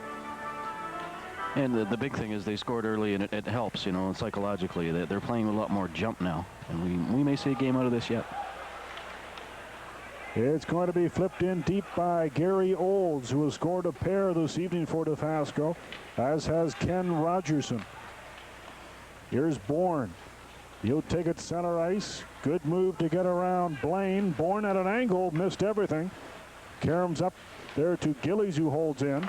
And the big thing is they scored early, and it helps, you know, psychologically. They're playing a lot more jump now, and we may see a game out of this yet. It's going to be flipped in deep by Gary Olds, who has scored a pair this evening for Dofasco, as has Ken Rogerson. Here's Bourne. He'll take it center ice. Good move to get around Blaine. Bourne at an angle, missed everything. Karam's up there to Gillies, who holds in.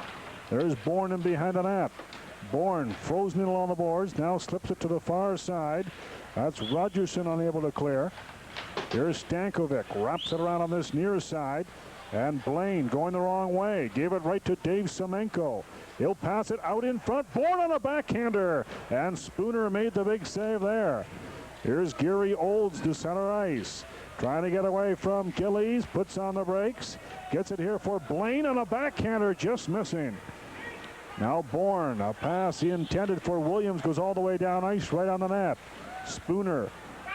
There's Bourne in behind the net. Bourne frozen in along the boards, now slips it to the far side. That's Rogerson unable to clear. Here's Stankovic, wraps it around on this near side. And Blaine going the wrong way. Gave it right to Dave Semenko. He'll pass it out in front. Bourne on a backhander. And Spooner made the big save there. Here's Gary Olds to center ice. Trying to get away from Gillies. Puts on the brakes. Gets it here for Blaine on a backhander. Just missing. Now Bourne. A pass he intended for Williams. Goes all the way down ice right on the net. Spooner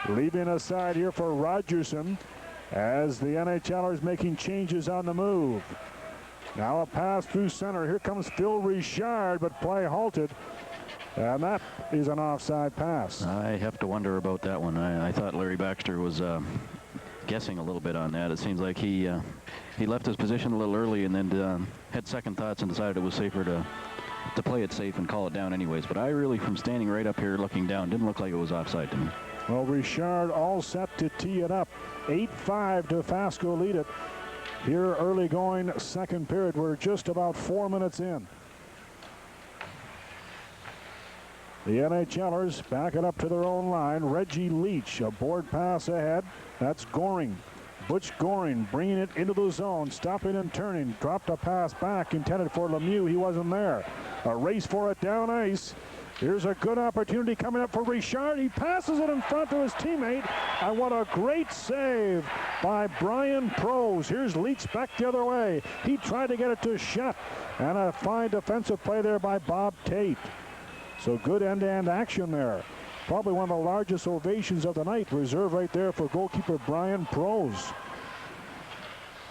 leaving aside here for Rogerson as the NHLers making changes on the move. Now a pass through center. Here comes Phil Richard, but play halted. And that is an offside pass. I have to wonder about that one. I thought Larry Baxter was guessing a little bit on that. It seems like he left his position a little early and then had second thoughts and decided it was safer to play it safe and call it down anyways. But I really, from standing right up here looking down, didn't look like it was offside to me. Well, Richard all set to tee it up. 8-5 Dofasco lead it. Here early going second period. We're just about 4 minutes in. The NHLers back it up to their own line. Reggie Leach, a board pass ahead. That's Goring. Butch Goring bringing it into the zone, stopping and turning. Dropped a pass back intended for Lemieux. He wasn't there. A race for it down ice. Here's a good opportunity coming up for Richard. He passes it in front to his teammate. And what a great save by Brian Prose. Here's Leach back the other way. He tried to get it to Shutt. And a fine defensive play there by Bob Tate. So good end-to-end action there. Probably one of the largest ovations of the night. Reserved right there for goalkeeper Brian Prose.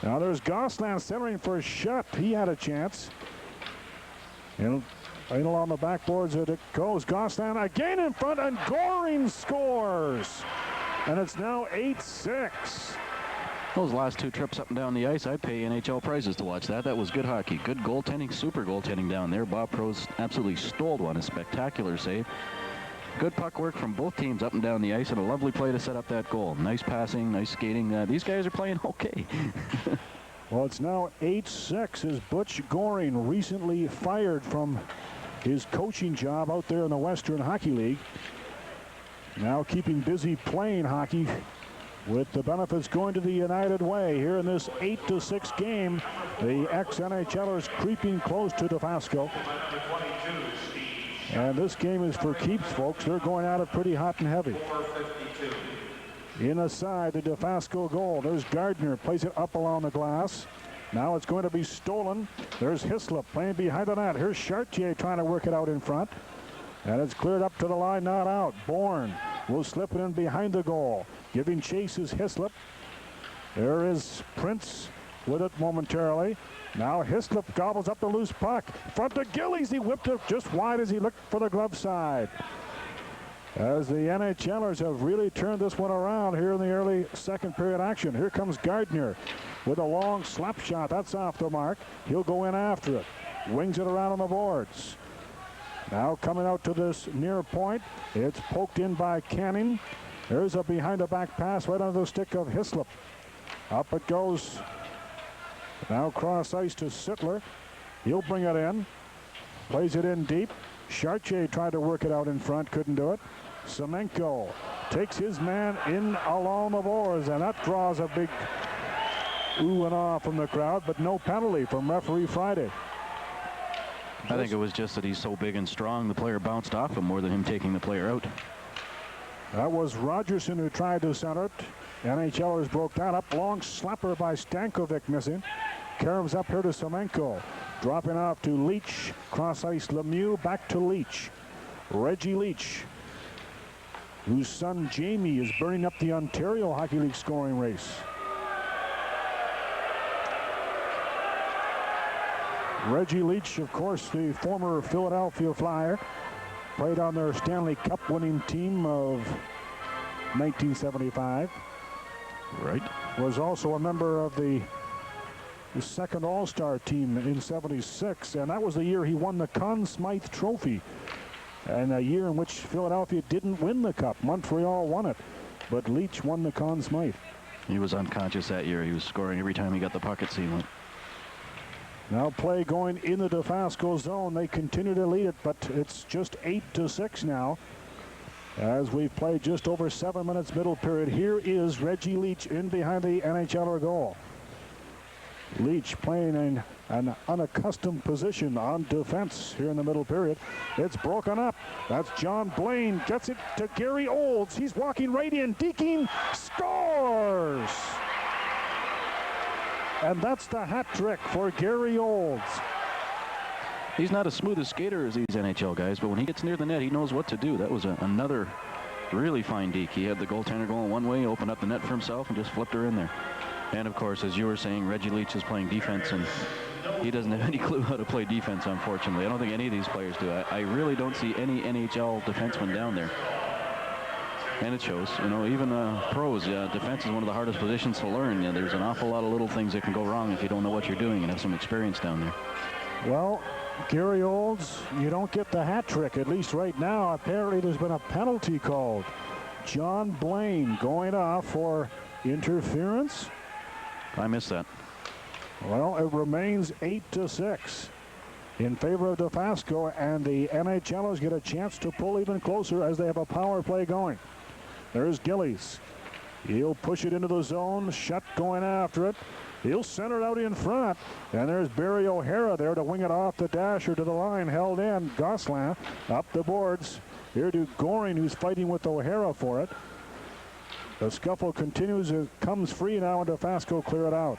Now there's Gosselin centering for Shutt. He had a chance. And right along the backboards it goes. Gosselin again in front, and Goring scores. And it's now 8-6. Those last two trips up and down the ice, I'd pay NHL prizes to watch that. That was good hockey. Good goaltending, super goaltending down there. Bob Prose absolutely stole one. A spectacular save. Good puck work from both teams up and down the ice, and a lovely play to set up that goal. Nice passing, nice skating. These guys are playing okay. Well, it's now 8-6 as Butch Goring, recently fired from his coaching job out there in the Western Hockey League. Now keeping busy playing hockey with the benefits going to the United Way here in this 8-6 game. The ex-NHLers creeping close to Dofasco. And this game is for keeps, folks. They're going at it pretty hot and heavy. In aside, the Dofasco goal. There's Gardner, plays it up along the glass. Now it's going to be stolen. There's Hislop playing behind the net. Here's Chartier trying to work it out in front. And it's cleared up to the line, not out. Bourne will slip it in behind the goal. Giving chase is Hislop. There is Prince with it momentarily. Now Hislop gobbles up the loose puck. Front to Gillies. He whipped it just wide as he looked for the glove side. As the NHLers have really turned this one around here in the early second period action. Here comes Gardner with a long slap shot. That's off the mark. He'll go in after it. Wings it around on the boards. Now coming out to this near point. It's poked in by Canning. There's a behind the back pass right under the stick of Hislop. Up it goes. Now cross ice to Sittler. He'll bring it in. Plays it in deep. Chartier tried to work it out in front. Couldn't do it. Semenko takes his man in along the boards, and that draws a big ooh and ah from the crowd, but no penalty from referee Friday. I think it was just that he's so big and strong, the player bounced off him more than him taking the player out. That was Rogerson who tried to center it. NHLers broke that up. Long slapper by Stankovic missing. Karams up here to Semenko. Dropping off to Leach. Cross ice Lemieux. Back to Leach. Reggie Leach, whose son Jamie is burning up the Ontario Hockey League scoring race. Reggie Leach, of course, the former Philadelphia Flyer. Played on their Stanley Cup winning team of 1975. Right. Was also a member of the second All-Star team in '76, and that was the year he won the Conn Smythe Trophy, and a year in which Philadelphia didn't win the Cup. Montreal won it, but Leach won the Conn Smythe. He was unconscious that year. He was scoring every time he got the puck, it seemed like. Now play going in the Dofasco zone. They continue to lead it, but it's just 8-6 now, as we've played just over 7 minutes middle period. Here is Reggie Leach in behind the NHLer goal. Leach playing in an unaccustomed position on defense here in the middle period. It's broken up. That's John Blaine. Gets it to Gary Olds. He's walking right in. Deaking scores! And that's the hat trick for Gary Olds. He's not as smooth a skater as these NHL guys, but when he gets near the net, he knows what to do. That was another really fine deke. He had the goaltender going one way, opened up the net for himself, and just flipped her in there. And, of course, as you were saying, Reggie Leach is playing defense, and he doesn't have any clue how to play defense, unfortunately. I don't think any of these players do. I really don't see any NHL defensemen down there. And it shows. You know, even pros, defense is one of the hardest positions to learn. You know, there's an awful lot of little things that can go wrong if you don't know what you're doing and have some experience down there. Well, Gary Olds, you don't get the hat trick, at least right now. Apparently there's been a penalty called. John Blaine going off for interference. I missed that. Well, it remains 8-6 in favor of Dofasco, and the NHLers get a chance to pull even closer as they have a power play going. There's Gillies. He'll push it into the zone. Shutt going after it. He'll center it out in front. And there's Barry O'Hara there to wing it off the dasher to the line. Held in. Gosselin up the boards. Here to Goring, who's fighting with O'Hara for it. The scuffle continues. It comes free now, and Dofasco clear it out.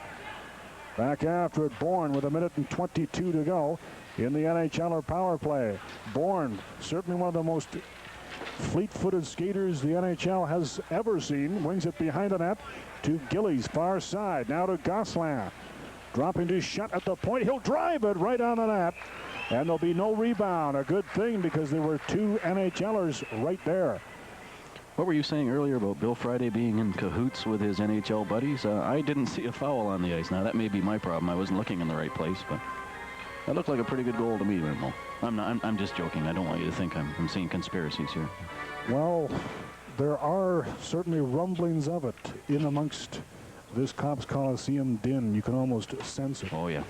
Back after it, Bourne with 1:22 to go in the NHLer power play. Bourne, certainly one of the most fleet-footed skaters the NHL has ever seen. Wings it behind the net to Gillies, far side. Now to Gosselin. Dropping to Shutt at the point. He'll drive it right on the net. And there'll be no rebound. A good thing, because there were two NHLers right there. What were you saying earlier about Bill Friday being in cahoots with his NHL buddies? I didn't see a foul on the ice. Now, that may be my problem. I wasn't looking in the right place, but that looked like a pretty good goal to me, Rimmo. I'm just joking. I don't want you to think I'm seeing conspiracies here. Well, there are certainly rumblings of it in amongst this Copps Coliseum din. You can almost sense it. Oh, yeah.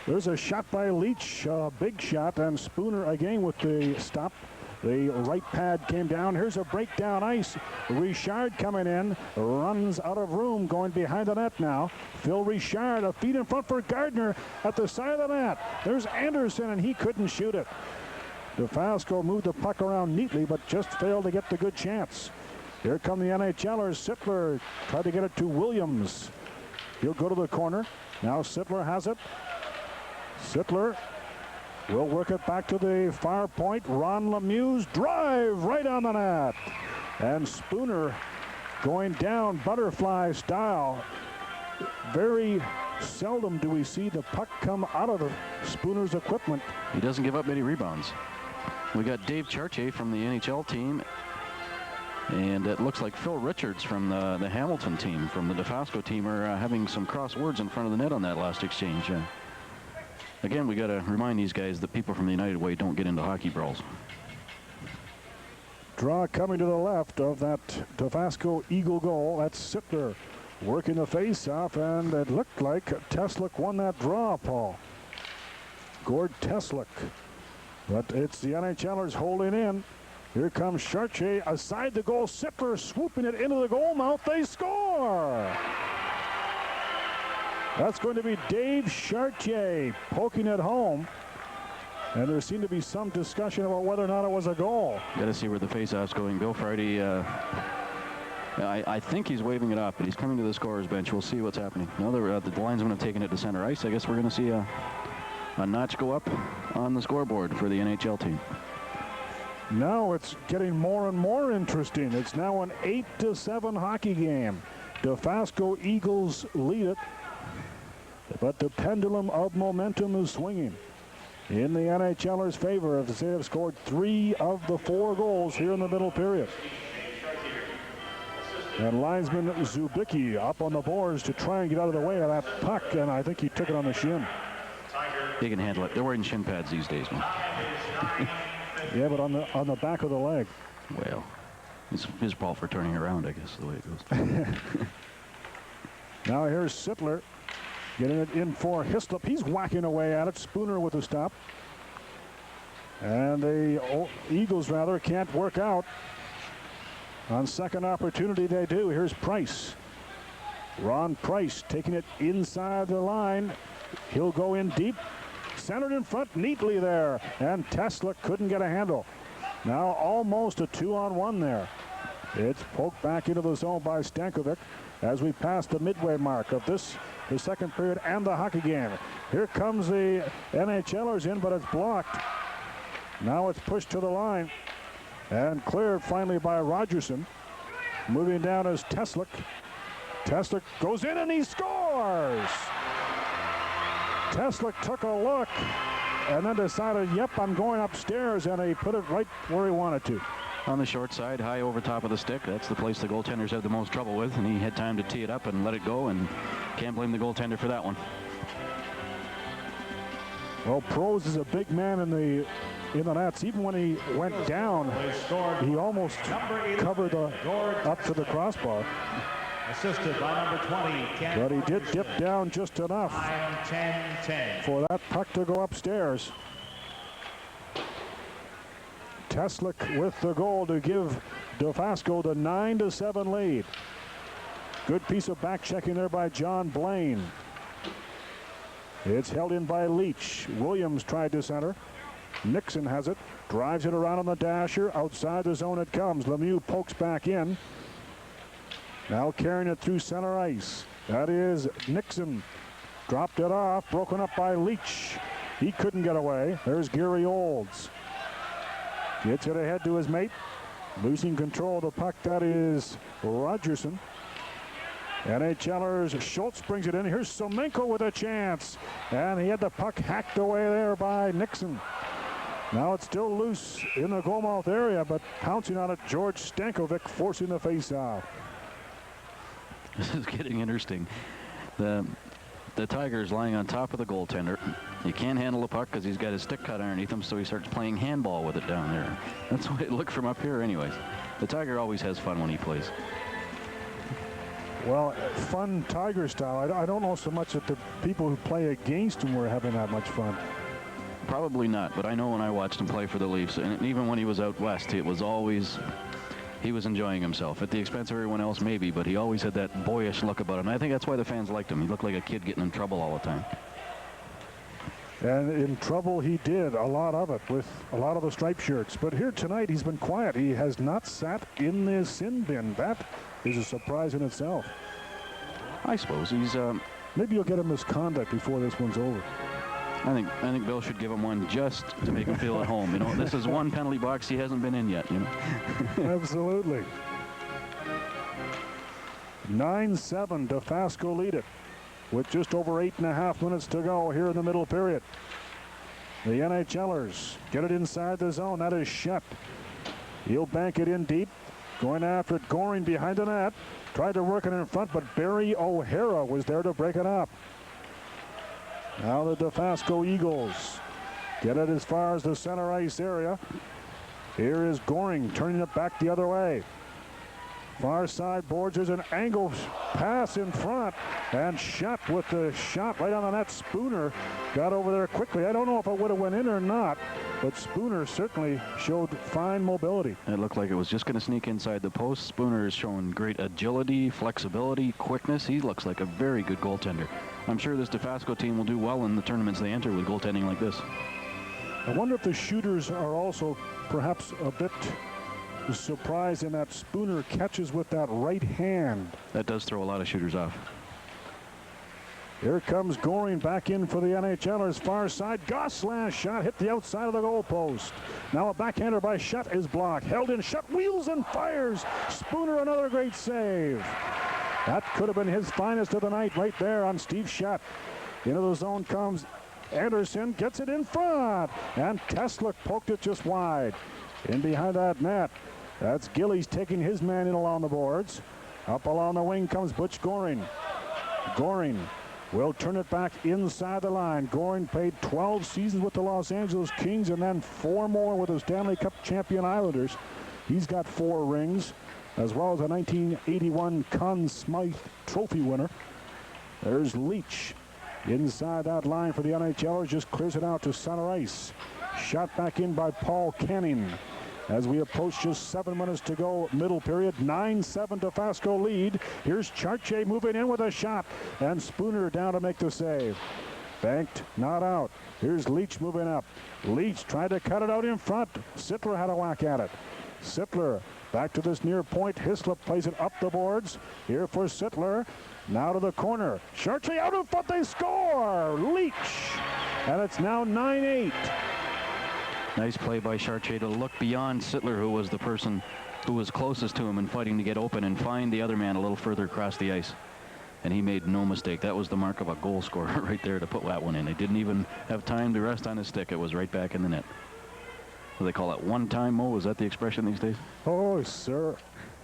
There's a shot by Leach, a big shot, and Spooner again with the stop. The right pad came down. Here's a breakdown ice. Richard coming in, runs out of room, going behind the net now. Phil Richard, a feet in front for Gardner at the side of the net. There's Anderson, and he couldn't shoot it. Dofasco moved the puck around neatly, but just failed to get the good chance. Here come the NHLers. Sittler tried to get it to Williams. He'll go to the corner. Now Sittler has it. Sittler will work it back to the far point. Ron Lemieux's drive right on the net. And Spooner going down butterfly style. Very seldom do we see the puck come out of Spooner's equipment. He doesn't give up many rebounds. We got Dave Chartier from the NHL team. And it looks like Phil Richards from the Hamilton team, from the Dofasco team, are having some cross words in front of the net on that last exchange. Again, we got to remind these guys that people from the United Way don't get into hockey brawls. Draw coming to the left of that Dofasco Eagle goal. That's Sittler working the face-off, and it looked like Teslick won that draw, Paul. Gord Teslick. But it's the NHLers holding in. Here comes Chartier aside the goal. Sittler swooping it into the goal mouth. They score! That's going to be Dave Chartier poking it home. And there seemed to be some discussion about whether or not it was a goal. Got to see where the face-off's going. Bill Friday, I think he's waving it off, but he's coming to the scorer's bench. We'll see what's happening. Now the linesmen have taken it to center ice. I guess we're going to see a notch go up on the scoreboard for the NHL team. Now it's getting more and more interesting. It's now an 8-7 hockey game. Dofasco Eagles lead it. But the pendulum of momentum is swinging in the NHLers' favor as they have scored 3 of the 4 goals here in the middle period. And linesman Zubicki up on the boards to try and get out of the way of that puck, and I think he took it on the shin. He can handle it. They're wearing shin pads these days, man. Yeah, but on the back of the leg. Well, it's his fault for turning around, I guess, the way it goes. Now here's Sittler. Getting it in for Hislop. He's whacking away at it. Spooner with the stop. And the Eagles, rather, can't work out. On second opportunity, they do. Here's Price. Ron Price taking it inside the line. He'll go in deep. Centered in front neatly there. And Tesla couldn't get a handle. Now almost a 2-on-1 there. It's poked back into the zone by Stankovic as we pass the midway mark of this, the second period and the hockey game. Here comes the NHLers in, but it's blocked. Now it's pushed to the line and cleared finally by Rogerson. Moving down is Teslick. Teslick goes in and he scores! Teslick took a look and then decided, yep, I'm going upstairs, and he put it right where he wanted to. On the short side, high over top of the stick. That's the place the goaltenders have the most trouble with, and he had time to tee it up and let it go, and can't blame the goaltender for that one. Well, Prose is a big man in the nets. Even when he went down, he almost covered up to the crossbar. Assisted by number 20, Ken. But he did dip down just enough 9-10-10. for that puck to go upstairs. Teslick with the goal to give Dofasco the 9-7 lead. Good piece of back checking there by John Blaine. It's held in by Leach. Williams tried to center. Nixon has it. Drives it around on the dasher. Outside the zone it comes. Lemieux pokes back in. Now carrying it through center ice. That is Nixon. Dropped it off. Broken up by Leach. He couldn't get away. There's Gary Olds. Gets it ahead to his mate. Losing control of the puck. That is Rogerson. NHLers, Schultz brings it in. Here's Semenko with a chance. And he had the puck hacked away there by Nixon. Now it's still loose in the goalmouth area, but pouncing on it, George Stankovic forcing the face-off. This is getting interesting. The Tiger's lying on top of the goaltender. He can't handle the puck because he's got his stick cut underneath him, so he starts playing handball with it down there. That's the way it looked from up here anyways. The Tiger always has fun when he plays. Well, fun Tiger style. I don't know so much that the people who play against him were having that much fun. Probably not, but I know when I watched him play for the Leafs, and even when he was out west, it was always, he was enjoying himself. At the expense of everyone else, maybe, but he always had that boyish look about him. And I think that's why the fans liked him. He looked like a kid getting in trouble all the time. And in trouble he did, a lot of it, with a lot of the striped shirts. But here tonight, he's been quiet. He has not sat in the sin bin. That is a surprise in itself. I suppose he's... Maybe you'll get a misconduct before this one's over. I think Bill should give him one just to make him feel at home. You know, this is one penalty box he hasn't been in yet, you know. Absolutely. 9-7, Dofasco lead it with just over 8.5 minutes to go here in the middle period. The NHLers get it inside the zone. That is Shutt. He'll bank it in deep. Going after it, Goring behind the net. Tried to work it in front, but Barry O'Hara was there to break it up. Now the Dofasco Eagles get it as far as the center ice area. Here is Goring turning it back the other way. Far side boards. There's an angle pass in front, and Shutt with the shot right on the net. Spooner got over there quickly. I don't know if it would have went in or not, but Spooner certainly showed fine mobility. It looked like it was just going to sneak inside the post. Spooner is showing great agility, flexibility, quickness. He looks like a very good goaltender. I'm sure this Dofasco team will do well in the tournaments they enter with goaltending like this. I wonder if the shooters are also perhaps a bit surprised in that Spooner catches with that right hand. That does throw a lot of shooters off. Here comes Goring back in for the NHLers. Far side, Gosselin shot hit the outside of the goalpost. Now a backhander by Shutt is blocked. Held in, Shutt wheels and fires. Spooner another great save. That could have been his finest of the night right there on Steve Shutt. Into the zone comes Anderson, gets it in front, and Tesla poked it just wide. In behind that net, that's Gillies taking his man in along the boards. Up along the wing comes Butch Goring. Goring will turn it back inside the line. Goring played 12 seasons with the Los Angeles Kings and then 4 more with the Stanley Cup champion Islanders. He's got 4 rings, as well as a 1981 Conn Smythe Trophy winner. There's Leach inside that line for the NHLers, just clears it out to center ice. Shot back in by Paul Canning. as we approach just 7 minutes to go, middle period. 9-7 Dofasco lead. Here's Chartier moving in with a shot, and Spooner down to make the save. Banked, not out. Here's Leach moving up. Leach tried to cut it out in front. Sittler had a whack at it. Sittler back to this near point. Hislop plays it up the boards. Here for Sittler. Now to the corner. Chartier out in front. They score. Leach. And it's now 9-8. Nice play by Chartier to look beyond Sittler, who was the person who was closest to him and fighting to get open, and find the other man a little further across the ice. And he made no mistake. That was the mark of a goal scorer right there to put that one in. They didn't even have time to rest on his stick. It was right back in the net. What do they call it? One time, Mo? Is that the expression these days? Oh, sir.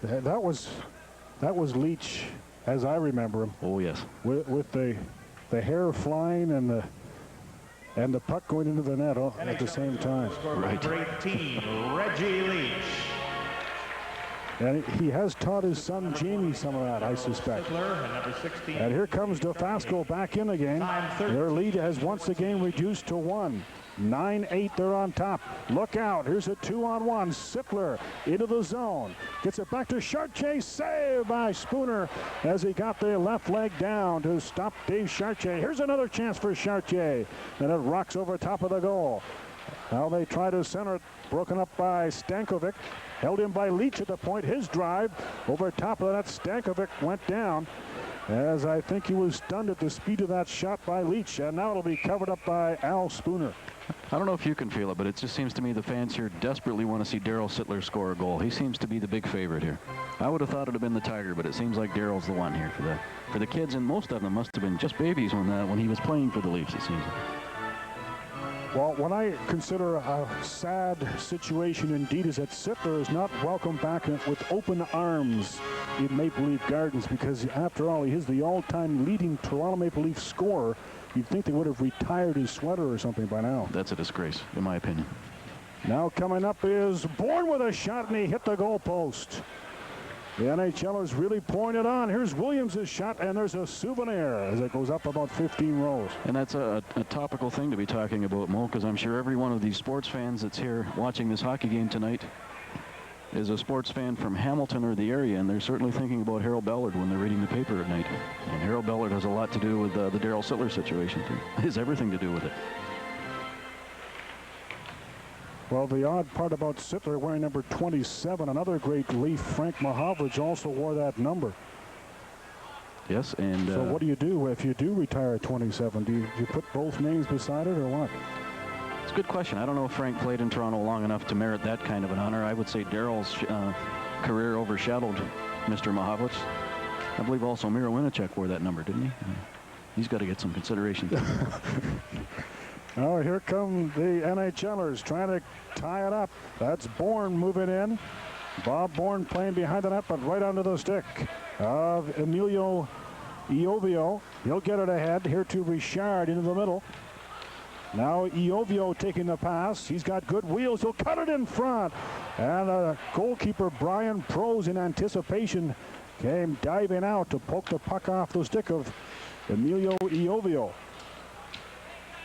That was Leach, as I remember him. Oh, yes. With the hair flying and the puck going into the net at the same time. Right. Great team, Reggie Leach. And he has taught his son Jamie some of that, I suspect. And here comes Dofasco back in again. Their lead has once again reduced to 1. 9-8, they're on top. Look out, here's a 2-on-1. Sittler into the zone. Gets it back to Chartier. Save by Spooner as he got the left leg down to stop Dave Chartier. Here's another chance for Chartier. And it rocks over top of the goal. Now they try to center it. Broken up by Stankovic. Held in by Leach at the point. His drive over top of that. Stankovic went down, as I think he was stunned at the speed of that shot by Leach. And now it'll be covered up by Al Spooner. I don't know if you can feel it, but it just seems to me the fans here desperately want to see Daryl Sittler score a goal. He seems to be the big favorite here. I would have thought it would have been the Tiger, but it seems like Daryl's the one here for the kids, and most of them must have been just babies when he was playing for the Leafs, it seems. Well, what I consider a sad situation indeed is that Sittler is not welcomed back with open arms in Maple Leaf Gardens, because after all, he is the all-time leading Toronto Maple Leaf scorer. You'd think they would have retired his sweater or something by now. That's a disgrace, in my opinion. Now coming up is Bourne with a shot, and he hit the goal post. The NHLers really pouring it on. Here's Williams' shot, and there's a souvenir as it goes up about 15 rows. And that's a topical thing to be talking about, Mo, because I'm sure every one of these sports fans that's here watching this hockey game tonight is a sports fan from Hamilton or the area, and they're certainly thinking about Harold Ballard when they're reading the paper at night. And Harold Ballard has a lot to do with the Daryl Sittler situation, too. It has everything to do with it. Well, the odd part about Sittler wearing number 27, another great Leaf, Frank Mahovlich, also wore that number. Yes, and... so what do you do if you do retire at 27? Do you put both names beside it or what? It's a good question. I don't know if Frank played in Toronto long enough to merit that kind of an honor. I would say Daryl's career overshadowed Mr. Mahovlich. I believe also Miro Winnicek wore that number, didn't he? He's got to get some consideration. Oh, here come the NHLers trying to tie it up. That's Bourne moving in. Bob Bourne playing behind the net, but right onto the stick of Emilio Iovio. He'll get it ahead here to Richard into the middle. Now Iovio taking the pass. He's got good wheels. He'll cut it in front. And goalkeeper Brian Prose, in anticipation, came diving out to poke the puck off the stick of Emilio Iovio.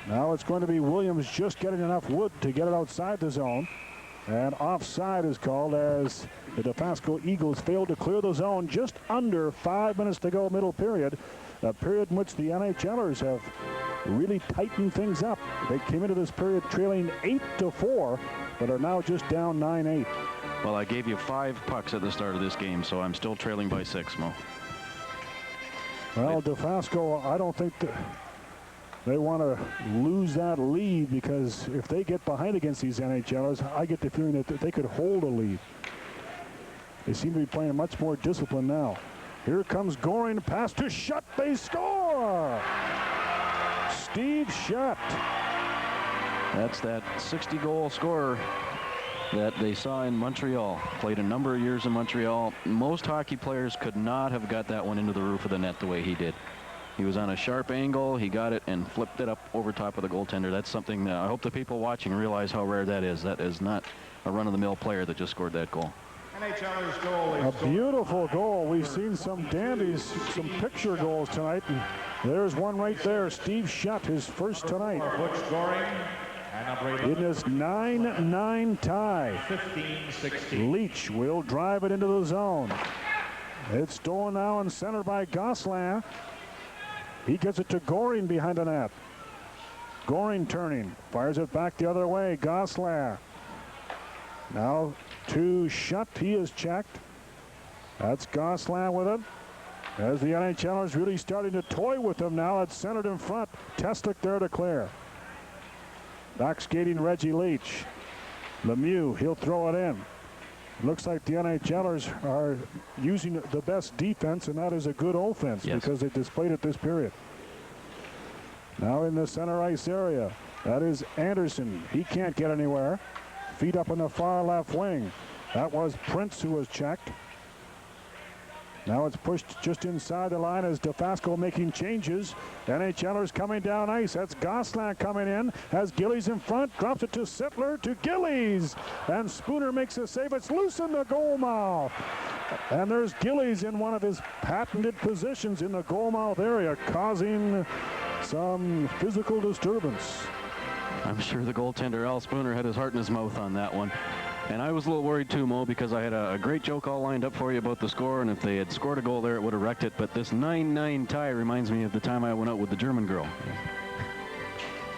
Now it's going to be Williams just getting enough wood to get it outside the zone. And offside is called as the Dofasco Eagles failed to clear the zone just under 5 minutes to go, middle period. A period in which the NHLers have really tightened things up. They came into this period trailing 8-4, but are now just down 9-8. Well, I gave you 5 pucks at the start of this game, so I'm still trailing by 6, Mo. Well, Dofasco, I don't think they want to lose that lead, because if they get behind against these NHLers, I get the feeling that they could hold a lead. They seem to be playing much more discipline now. Here comes Goring, pass to Shutt, they score! Steve Shutt. That's that 60-goal scorer that they saw in Montreal. Played a number of years in Montreal. Most hockey players could not have got that one into the roof of the net the way he did. He was on a sharp angle. He got it and flipped it up over top of the goaltender. That's something that I hope the people watching realize how rare that is. That is not a run-of-the-mill player that just scored that goal. A beautiful goal. We've seen some dandies, some picture goals tonight. And there's one right there. Steve Shutt, his first tonight. Butch Goring, And number 11. In this 9-9 tie. 15-16. Leach will drive it into the zone. It's stolen now and centered by Gosselin. He gets it to Goring behind the net. Goring turning, fires it back the other way. Gosselin. Now to Shutt, he is checked. That's Gosselin with it. As the NHLers really starting to toy with him now. It's centered in front. Testick there to clear. Back skating Reggie Leach. Lemieux, he'll throw it in. Looks like the NHLers are using the best defense, and that is a good offense because they displayed it this period. Now in the center ice area, that is Anderson. He can't get anywhere. Feet up on the far left wing. That was Prince who was checked. Now it's pushed just inside the line as Dofasco making changes. NHLers coming down ice. That's Gosselin coming in. Has Gillies in front. Drops it to Sittler to Gillies. And Spooner makes a save. It's loose in the goal mouth. And there's Gillies in one of his patented positions in the goal mouth area, causing some physical disturbance. I'm sure the goaltender, Al Spooner, had his heart in his mouth on that one. And I was a little worried too, Mo, because I had a great joke all lined up for you about the score, and if they had scored a goal there, it would have wrecked it. But this 9-9 tie reminds me of the time I went out with the German girl.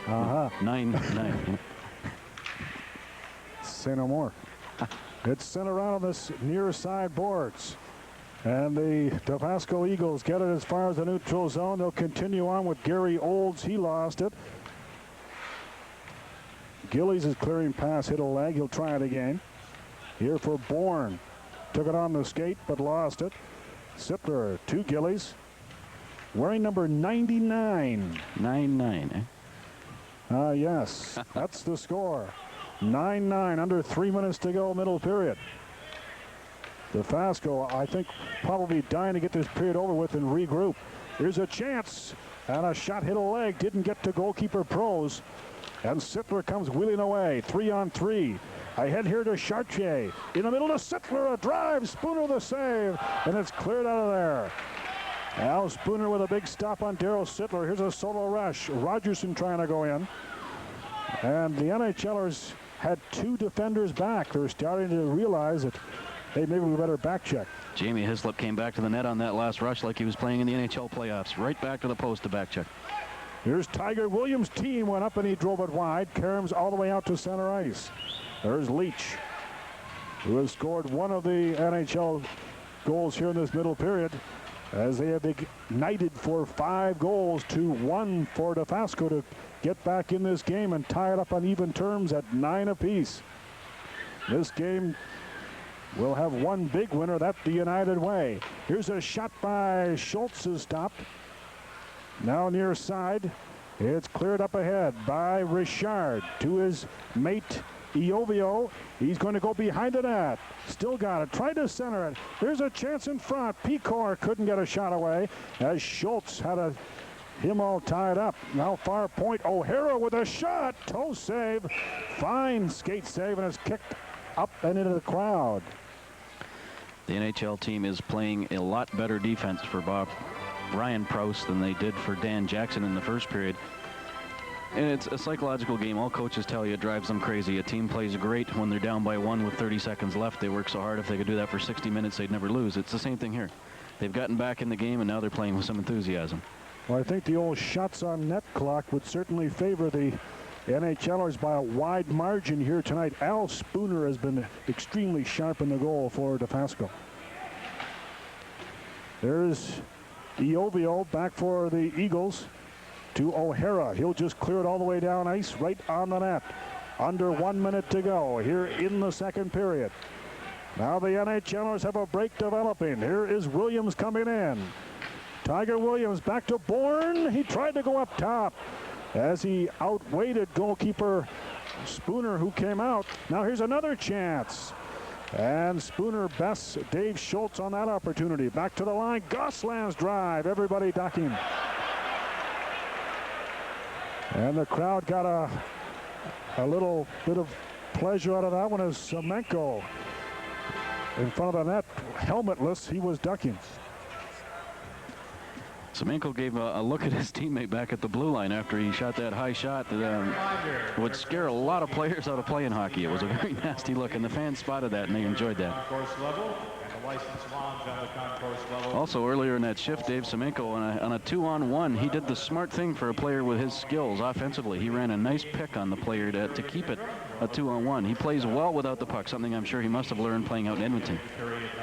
9-9. Say no more. It's sent around on this near side boards. And the Dofasco Eagles get it as far as the neutral zone. They'll continue on with Gary Olds. He lost it. Gillies is clearing pass, hit a leg. He'll try it again. Here for Bourne. Took it on the skate, but lost it. Sittler to Gillies. Wearing number 99. 9-9, eh? Yes, that's the score. 9-9, under 3 minutes to go, middle period. Dofasco, I think, probably dying to get this period over with and regroup. Here's a chance, and a shot hit a leg. Didn't get to goalkeeper Prose. And Sittler comes wheeling away. 3-on-3. Ahead here to Chartier. In the middle to Sittler. A drive. Spooner the save. And it's cleared out of there. Al Spooner with a big stop on Darryl Sittler. Here's a solo rush. Rogerson trying to go in. And the NHLers had two defenders back. They're starting to realize that, hey, maybe we better back check. Jamie Hislop came back to the net on that last rush like he was playing in the NHL playoffs. Right back to the post to back check. Here's Tiger Williams' team went up and he drove it wide. Karam's all the way out to center ice. There's Leach, who has scored one of the NHL goals here in this middle period, as they have ignited for 5 goals to 1 for Dofasco to get back in this game and tie it up on even terms at 9 apiece. This game will have one big winner. That's the United way. Here's a shot by Schultz, is stopped. Now near side, it's cleared up ahead by Richard to his mate Iovio. He's going to go behind the net. Still got it. Tried to center it. There's a chance in front. Picor couldn't get a shot away as Schultz had him all tied up. Now far point. O'Hara with a shot. Toe save. Fine skate save, and it's kicked up and into the crowd. The NHL team is playing a lot better defense for Brian Proust than they did for Dan Jackson in the first period. And it's a psychological game. All coaches tell you it drives them crazy. A team plays great when they're down by 1 with 30 seconds left. They work so hard. If they could do that for 60 minutes, they'd never lose. It's the same thing here. They've gotten back in the game, and now they're playing with some enthusiasm. Well, I think the old shots on net clock would certainly favor the NHLers by a wide margin here tonight. Al Spooner has been extremely sharp in the goal for Dofasco. There's Iovio back for the Eagles to O'Hara. He'll just clear it all the way down ice, right on the net. Under 1 minute to go here in the second period. Now the NHLers have a break developing. Here is Williams coming in. Tiger Williams back to Bourne. He tried to go up top as he outweighted goalkeeper Spooner, who came out. Now here's another chance. And Spooner bests Dave Schultz on that opportunity. Back to the line. Gosselin's drive. Everybody ducking. And the crowd got a little bit of pleasure out of that one as Semenko in front of the net, helmetless, he was ducking. Semenko gave a look at his teammate back at the blue line after he shot that high shot that would scare a lot of players out of playing hockey. It was a very nasty look, and the fans spotted that, and they enjoyed that. Also, earlier in that shift, Dave Semenko, on a 2-on-1, he did the smart thing for a player with his skills offensively. He ran a nice pick on the player to keep it a 2-on-1. He plays well without the puck, something I'm sure he must have learned playing out in Edmonton.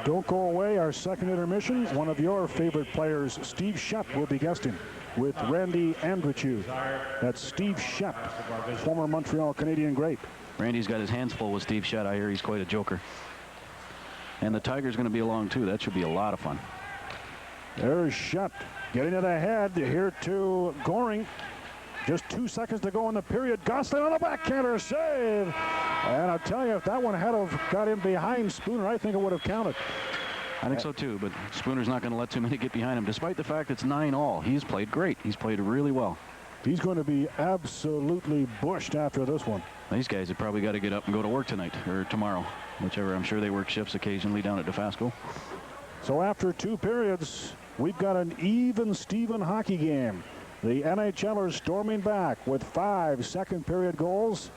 Don't go away. Our second intermission, one of your favorite players, Steve Shep, will be guesting with Randy Andrichou. That's Steve Shep, former Montreal Canadian great. Randy's got his hands full with Steve Shep. I hear he's quite a joker. And the Tiger's going to be along, too. That should be a lot of fun. There's Shep getting it ahead here to Goring. Just 2 seconds to go in the period. Gosselin on a backhander save. And I'll tell you, if that one had have got in behind Spooner, I think it would have counted. I think so, too, but Spooner's not going to let too many get behind him, despite the fact it's 9-all. He's played great. He's played really well. He's going to be absolutely bushed after this one. These guys have probably got to get up and go to work tonight or tomorrow, whichever. I'm sure they work shifts occasionally down at Dofasco. So after 2 periods, we've got an even Steven hockey game. The NHLers storming back with 5 second-period goals,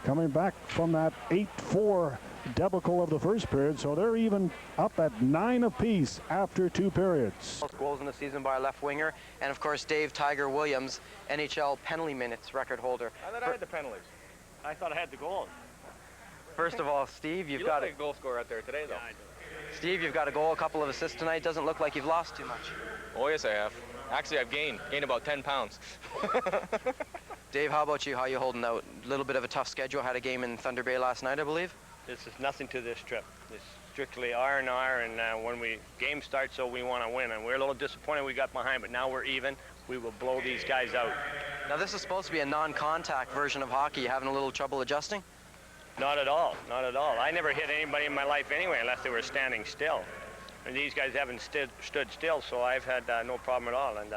coming back from that 8-4 debacle of the first period. So they're even up at 9 apiece after 2 periods. Most goals in the season by a left winger, and of course Dave Tiger Williams, NHL penalty minutes record holder. I thought I had the penalties. I thought I had the goals. First of all, Steve, you've You got look like a goal scorer out there today, though. Steve, you've got a goal, a couple of assists tonight. Doesn't look like you've lost too much. Oh, yes, I have. Actually, I've gained about 10 pounds. Dave, how about you? How you holding out? A little bit of a tough schedule. Had a game in Thunder Bay last night, I believe. This is nothing to this trip. It's strictly R&R, and when game starts, so we want to win. And we're a little disappointed we got behind, but now we're even. We will blow these guys out. Now, this is supposed to be a non-contact version of hockey. You having a little trouble adjusting? Not at all. Not at all. I never hit anybody in my life anyway, unless they were standing still. And these guys haven't stood still, so I've had no problem at all. And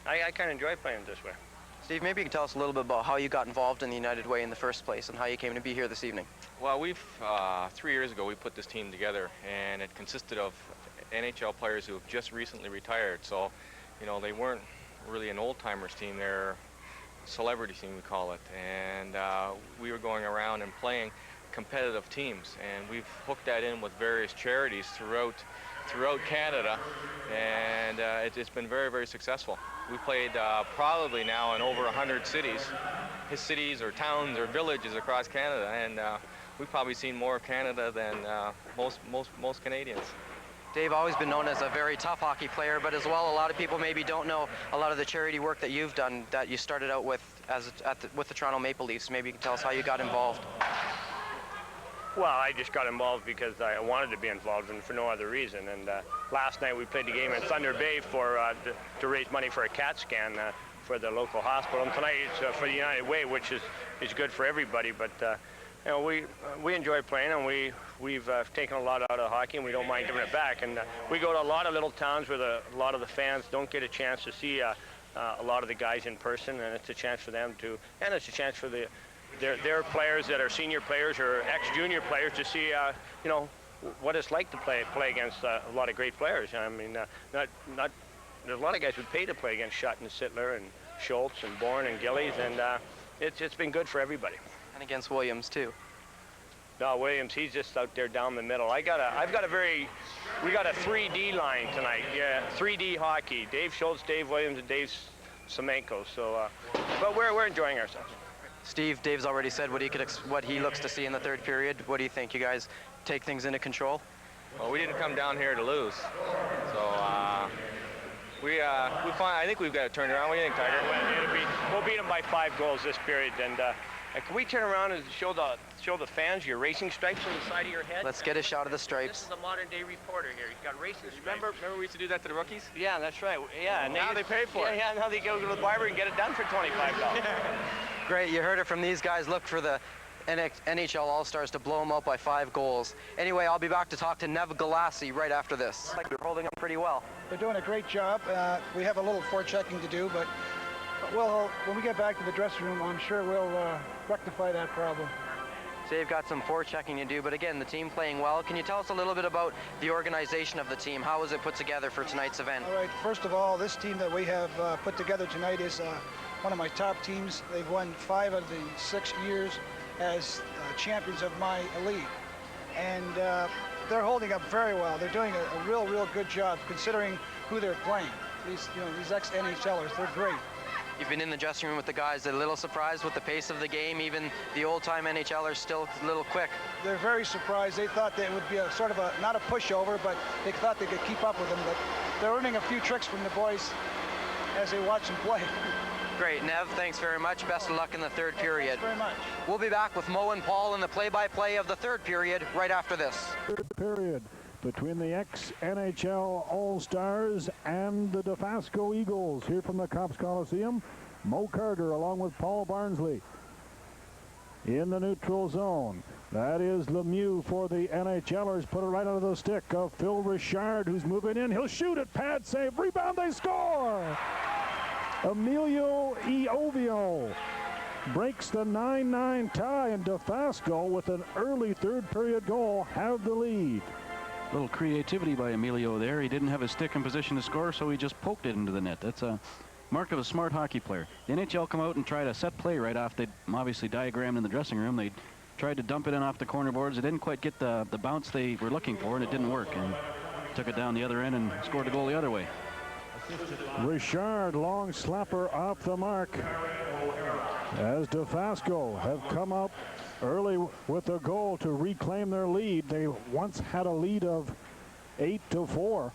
I kind of enjoy playing this way. Steve, maybe you can tell us a little bit about how you got involved in the United Way in the first place and how you came to be here this evening. Well, 3 years ago, we put this team together, and it consisted of NHL players who have just recently retired. So, you know, they weren't really an old-timers team. They're a celebrity team, we call it. And we were going around and playing competitive teams, and we've hooked that in with various charities throughout Canada, and it's been very, very successful. We played probably now in over 100 cities, or towns or villages across Canada, and we've probably seen more of Canada than most Canadians. Dave, always been known as a very tough hockey player, but as well, a lot of people maybe don't know a lot of the charity work that you've done, that you started out with with the Toronto Maple Leafs. Maybe you can tell us how you got involved. Well, I just got involved because I wanted to be involved and for no other reason. And last night we played the game in Thunder Bay to raise money for a CAT scan for the local hospital. And tonight it's for the United Way, which is good for everybody. But you know, we enjoy playing, and we've taken a lot out of hockey, and we don't mind giving it back. And we go to a lot of little towns where a lot of the fans don't get a chance to see a lot of the guys in person, and it's a chance for them to, and it's a chance for their players that are senior players or ex-junior players to see, you know, what it's like to play against a lot of great players. I mean, there's a lot of guys who pay to play against Schutt and Sittler and Schultz and Bourne and Gillies, and it's been good for everybody. And against Williams too. No, Williams, he's just out there down the middle. we got a 3D line tonight. Yeah, 3D hockey. Dave Schultz, Dave Williams, and Dave Semenko. So, but we're enjoying ourselves. Steve, Dave's already said what he looks to see in the third period. What do you think? You guys take things into control? Well, we didn't come down here to lose, so I think we've got to turn it around. What do you think, Tiger? We'll beat them by 5 goals this period, and can we turn around and show the fans your racing stripes on the side of your head? Let's get a shot of the stripes. This is a modern-day reporter here. He's got racing stripes. Remember we used to do that to the rookies? Yeah, that's right. Yeah, and now they pay for it. Yeah, now they go to the barber and get it done for $25. Great, you heard it from these guys. Look for the NHL All-Stars to blow them out by 5 goals. Anyway, I'll be back to talk to Nev Galassi right after this. Like, they're holding up pretty well. They're doing a great job. We have a little forechecking to do, but when we get back to the dressing room, I'm sure we'll rectify that problem. So you've got some forechecking to do, but again, the team playing well. Can you tell us a little bit about the organization of the team? How was it put together for tonight's event? All right, first of all, this team that we have put together tonight is one of my top teams. They've won 5 of the 6 years as champions of my league. And they're holding up very well. They're doing a real good job considering who they're playing. These ex-NHLers, they're great. You've been in the dressing room with the guys. They're a little surprised with the pace of the game. Even the old-time NHLers still a little quick. They're very surprised. They thought that it would be a sort of not a pushover, but they thought they could keep up with them. But they're learning a few tricks from the boys as they watch them play. Great, Nev, thanks very much. Best of luck in the third period. Thanks very much. We'll be back with Mo and Paul in the play-by-play of the third period right after this. Third period between the ex-NHL All-Stars and the Dofasco Eagles. Here from the Copps Coliseum, Mo Carter along with Paul Barnsley. In the neutral zone, that is Lemieux for the NHLers. Put it right under the stick of Phil Richard, who's moving in. He'll shoot it, pad save, rebound, they score! Emilio Iovio breaks the 9-9 tie, and Dofasco with an early third period goal have the lead. A little creativity by Emilio there. He didn't have his stick in position to score, so he just poked it into the net. That's a mark of a smart hockey player. The NHL come out and tried a set play right off. They obviously diagrammed in the dressing room. They tried to dump it in off the corner boards. It didn't quite get the bounce they were looking for, and it didn't work. And took it down the other end and scored a goal the other way. Richard, long slapper off the mark. As Dofasco have come up early with a goal to reclaim their lead. They once had a lead of 8-4.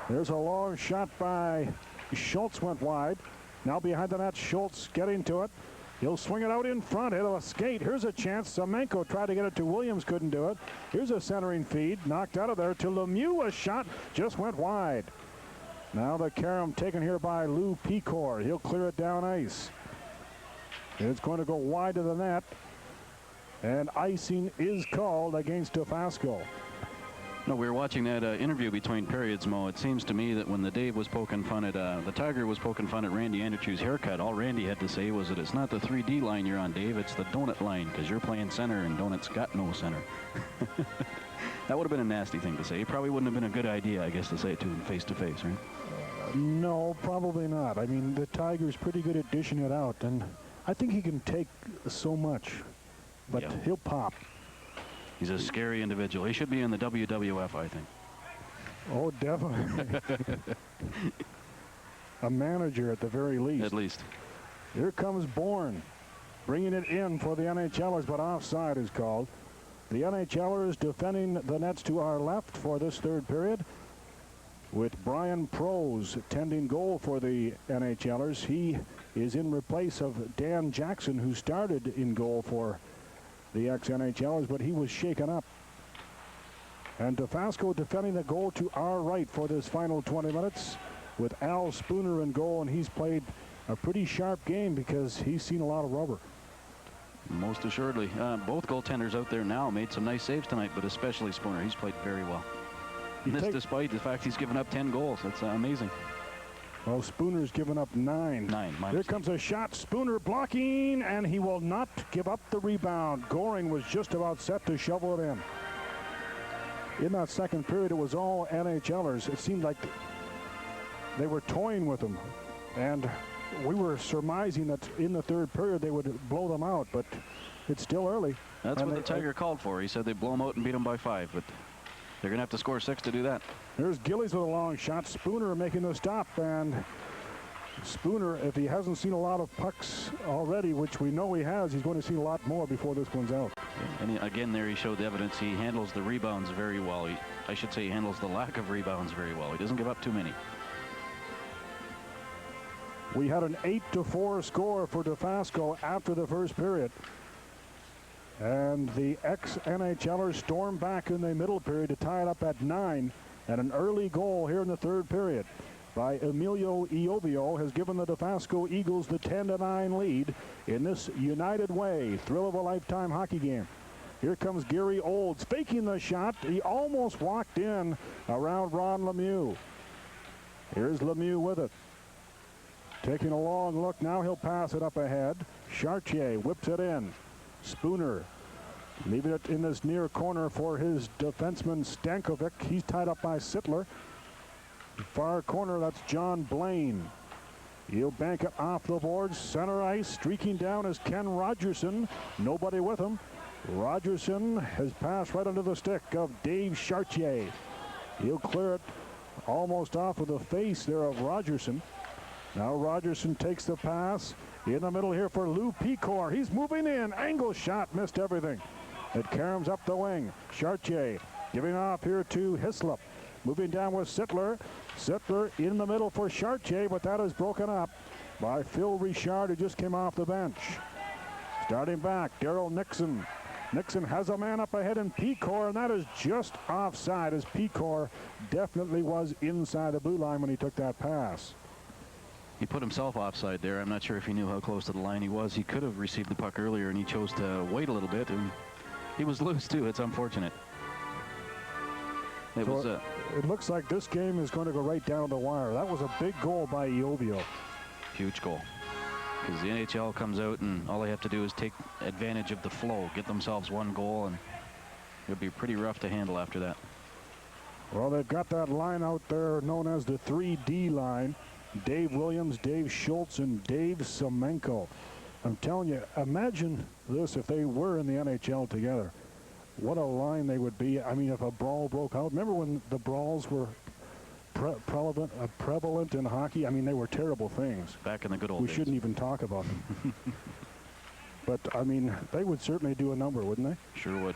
There's a long shot by Schultz, went wide. Now behind the net, Schultz getting to it. He'll swing it out in front. It'll a skate. Here's a chance. Semenko tried to get it to Williams, couldn't do it. Here's a centering feed, knocked out of there to Lemieux. A shot just went wide. Now the carom taken here by Lou Picor. He'll clear it down ice. It's going to go wide of the net. And icing is called against Dofasco. No, we were watching that interview between periods, Mo. It seems to me that when the Dave was poking fun at, the Tiger was poking fun at Randy Anderchew's haircut, all Randy had to say was that it's not the 3D line you're on, Dave, it's the donut line, because you're playing center and Donut's got no center. That would have been a nasty thing to say. It probably wouldn't have been a good idea, I guess, to say it to him face to face, right? No, probably not. I mean, the Tiger's pretty good at dishing it out, and I think he can take so much, but yeah, he'll pop. He's a scary individual. He should be in the WWF, I think. Oh, definitely. A manager at the very least. At least. Here comes Bourne, bringing it in for the NHLers, but offside is called. The NHLers defending the nets to our left for this third period, with Brian Prose tending goal for the NHLers. He is in replace of Dan Jackson, who started in goal for the ex-NHLers, but he was shaken up. And Dofasco defending the goal to our right for this final 20 minutes with Al Spooner in goal, and he's played a pretty sharp game because he's seen a lot of rubber. Most assuredly. Both goaltenders out there now made some nice saves tonight, but especially Spooner. He's played very well. And this despite the fact he's given up 10 goals. That's amazing. Well, Spooner's given up 9. Here comes a shot. Spooner blocking, and he will not give up the rebound. Goring was just about set to shovel it in. In that second period, it was all NHLers. It seemed like they were toying with them, and we were surmising that in the third period they would blow them out, but it's still early. That's what the Tiger called for. He said they'd blow them out and beat them by 5, but they're going to have to score 6 to do that. There's Gillies with a long shot. Spooner making the stop, and Spooner, if he hasn't seen a lot of pucks already, which we know he has, he's going to see a lot more before this one's out. And again, there he showed the evidence. He handles the rebounds very well. I should say he handles the lack of rebounds very well. He doesn't give up too many. We had an 8-4 score for Dofasco after the first period. And the ex-NHLers storm back in the middle period to tie it up at 9. And an early goal here in the third period by Emilio Iovio has given the Dofasco Eagles the 10-9 lead in this United Way thrill-of-a-lifetime hockey game. Here comes Gary Olds faking the shot. He almost walked in around Ron Lemieux. Here's Lemieux with it. Taking a long look. Now he'll pass it up ahead. Chartier whips it in. Spooner Leaving it in this near corner for his defenseman Stankovic. He's tied up by Sittler. Far corner, that's John Blaine. He'll bank it off the boards. Center ice, streaking down is Ken Rogerson. Nobody with him. Rogerson has passed right under the stick of Dave Chartier. He'll clear it almost off of the face there of Rogerson. Now Rogerson takes the pass. In the middle here for Lou Pecor. He's moving in. Angle shot, missed everything. It caroms up the wing. Chartier giving off here to Hislop. Moving down with Sittler. Sittler in the middle for Chartier, but that is broken up by Phil Richard, who just came off the bench. Starting back, Darryl Nixon. Nixon has a man up ahead in Pecor, and that is just offside, as Pecor definitely was inside the blue line when he took that pass. He put himself offside there. I'm not sure if he knew how close to the line he was. He could have received the puck earlier, and he chose to wait a little bit, and he was loose too. It's unfortunate. It looks like this game is going to go right down the wire. That was a big goal by Iovio. Huge goal. Because the NHL comes out and all they have to do is take advantage of the flow, get themselves one goal, and it'll be pretty rough to handle after that. Well, they've got that line out there known as the 3D line. Dave Williams, Dave Schultz, and Dave Semenko. I'm telling you, imagine this if they were in the NHL together. What a line they would be. I mean, if a brawl broke out. Remember when the brawls were prevalent in hockey? I mean, they were terrible things. Back in the good old days. We shouldn't even talk about them. But, I mean, they would certainly do a number, wouldn't they? Sure would.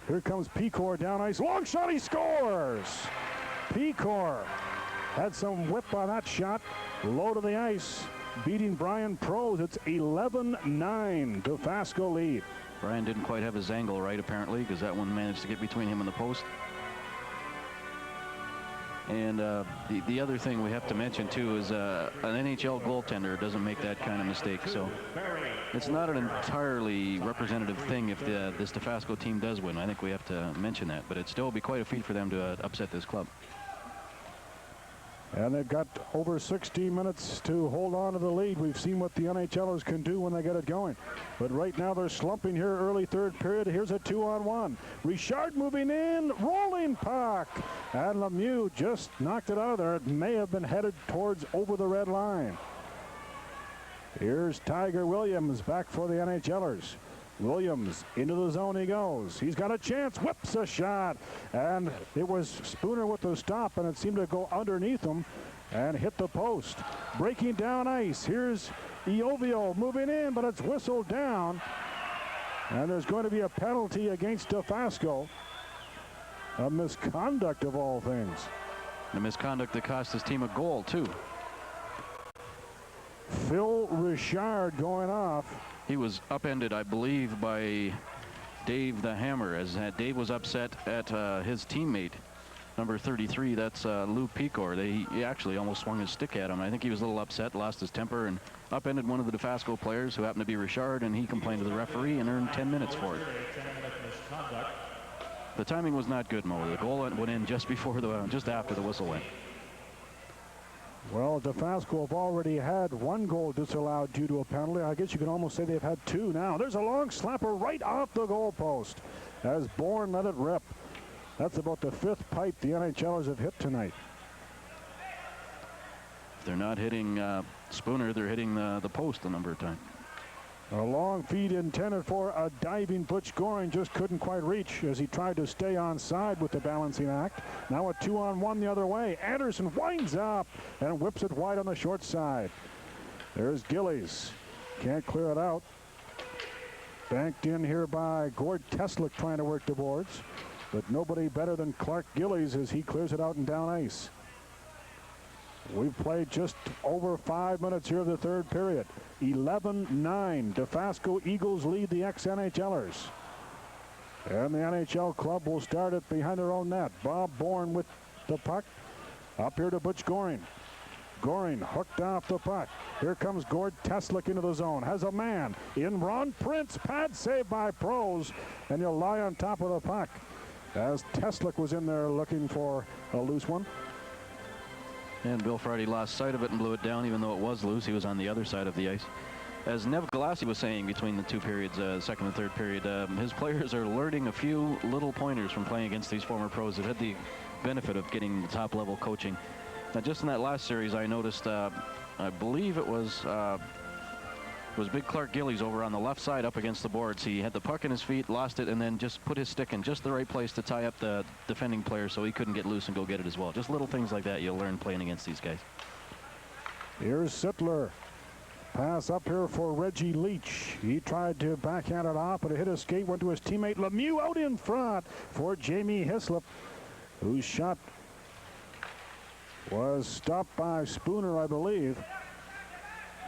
Here comes Pecor down ice. Long shot, he scores! Pecor had some whip on that shot. Low to the ice, beating Brian Prose. It's 11-9. Dofasco lead. Brian didn't quite have his angle right, apparently, because that one managed to get between him and the post. And the other thing we have to mention, too, is an NHL goaltender doesn't make that kind of mistake. So it's not an entirely representative thing if this Dofasco team does win. I think we have to mention that. But it still will be quite a feat for them to upset this club. And they've got over 16 minutes to hold on to the lead. We've seen what the NHLers can do when they get it going. But right now they're slumping here early third period. Here's a 2-on-1. Richard moving in, rolling puck. And Lemieux just knocked it out of there. It may have been headed towards over the red line. Here's Tiger Williams back for the NHLers. Williams into the zone he goes. He's got a chance, whips a shot, and it was Spooner with the stop, and it seemed to go underneath him and hit the post. Breaking down ice, here's Iovio moving in, but it's whistled down, and there's going to be a penalty against Dofasco. A misconduct of all things. The misconduct that cost his team a goal, too. Phil Richard going off. He was upended, I believe, by Dave the Hammer, as Dave was upset at his teammate, number 33. That's Lou Pecor. He actually almost swung his stick at him. I think he was a little upset, lost his temper, and upended one of the Dofasco players, who happened to be Richard, and he complained to the referee and earned 10 minutes for it. The timing was not good, Mo. The goal went in just after the whistle went. Well, Dofasco have already had one goal disallowed due to a penalty. I guess you can almost say they've had two now. There's a long slapper right off the goalpost as Bourne let it rip. That's about the fifth pipe the NHLers have hit tonight. If they're not hitting Spooner, they're hitting the post a number of times. A long feed intended for a diving Butch Goring, just couldn't quite reach as he tried to stay on side with the balancing act. Now a 2-on-1 the other way. Anderson winds up and whips it wide on the short side. There's Gillies. Can't clear it out. Banked in here by Gord Teslick trying to work the boards. But nobody better than Clark Gillies as he clears it out and down ice. We've played just over 5 minutes here of the third period. 11-9. Dofasco Eagles lead the ex-NHLers. And the NHL club will start it behind their own net. Bob Bourne with the puck. Up here to Butch Goring. Goring hooked off the puck. Here comes Gord Teslick into the zone. Has a man in Ron Prince. Pad save by Prose. And he'll lie on top of the puck as Teslick was in there looking for a loose one. And Bill Friday lost sight of it and blew it down, even though it was loose. He was on the other side of the ice. as Nev Galassi was saying between the two periods, second and third period, his players are learning a few little pointers from playing against these former pros that had the benefit of getting the top level coaching. Now, just in that last series, I noticed, I believe it was Big Clark Gillies over on the left side up against the boards. He had the puck in his feet, lost it, and then just put his stick in just the right place to tie up the defending player so he couldn't get loose and go get it as well. Just little things like that you'll learn playing against these guys. Here's Sittler. Pass up here for Reggie Leach. He tried to backhand it off, but it hit his skate, went to his teammate Lemieux out in front for Jamie Hislop, whose shot was stopped by Spooner, I believe,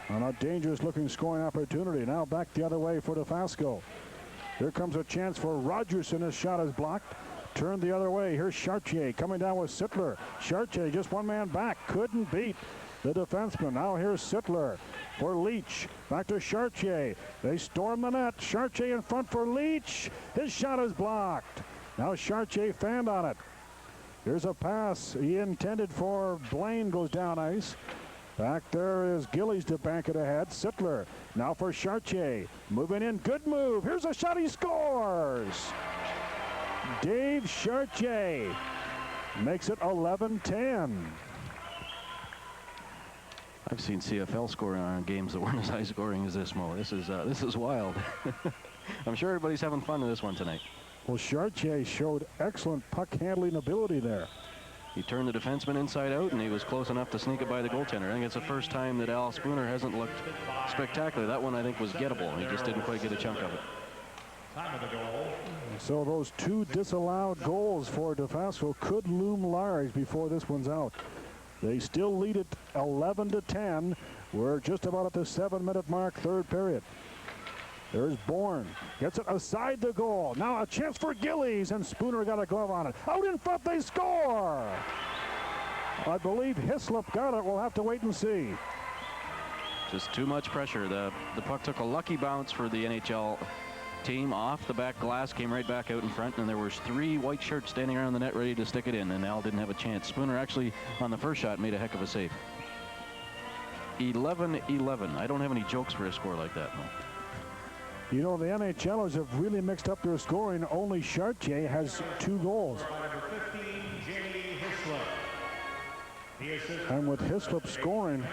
on a dangerous-looking scoring opportunity. Now back the other way for Dofasco. Here comes a chance for Rogerson. His shot is blocked. Turned the other way. Here's Chartier coming down with Sittler. Chartier just one man back. Couldn't beat the defenseman. Now here's Sittler for Leach. Back to Chartier. They storm the net. Chartier in front for Leach. His shot is blocked. Now Chartier fanned on it. Here's a pass he intended for Blaine, goes down ice. Back there is Gillies to bank it ahead. Sittler now for Chartier. Moving in. Good move. Here's a shot. He scores. Dave Chartier makes it 11-10. I've seen CFL scoring on games that weren't as high scoring as this, Mo. This is wild. I'm sure everybody's having fun with this one tonight. Well, Chartier showed excellent puck handling ability there. He turned the defenseman inside out, and he was close enough to sneak it by the goaltender. I think it's the first time that Al Spooner hasn't looked spectacular. That one, I think, was gettable. He just didn't quite get a chunk of it. So those two disallowed goals for Dofasco could loom large before this one's out. They still lead it 11-10. We're just about at the 7-minute mark, third period. There's Bourne. Gets it aside the goal. Now a chance for Gillies, and Spooner got a glove on it. Out in front, they score! I believe Hislop got it. We'll have to wait and see. Just too much pressure. The puck took a lucky bounce for the NHL team off the back glass, came right back out in front, and there was 3 white shirts standing around the net ready to stick it in, and Al didn't have a chance. Spooner actually, on the first shot, made a heck of a save. 11-11. I don't have any jokes for a score like that, no. You know, the NHLers have really mixed up their scoring. Only Chartier has 2 goals. And with Hislop scoring,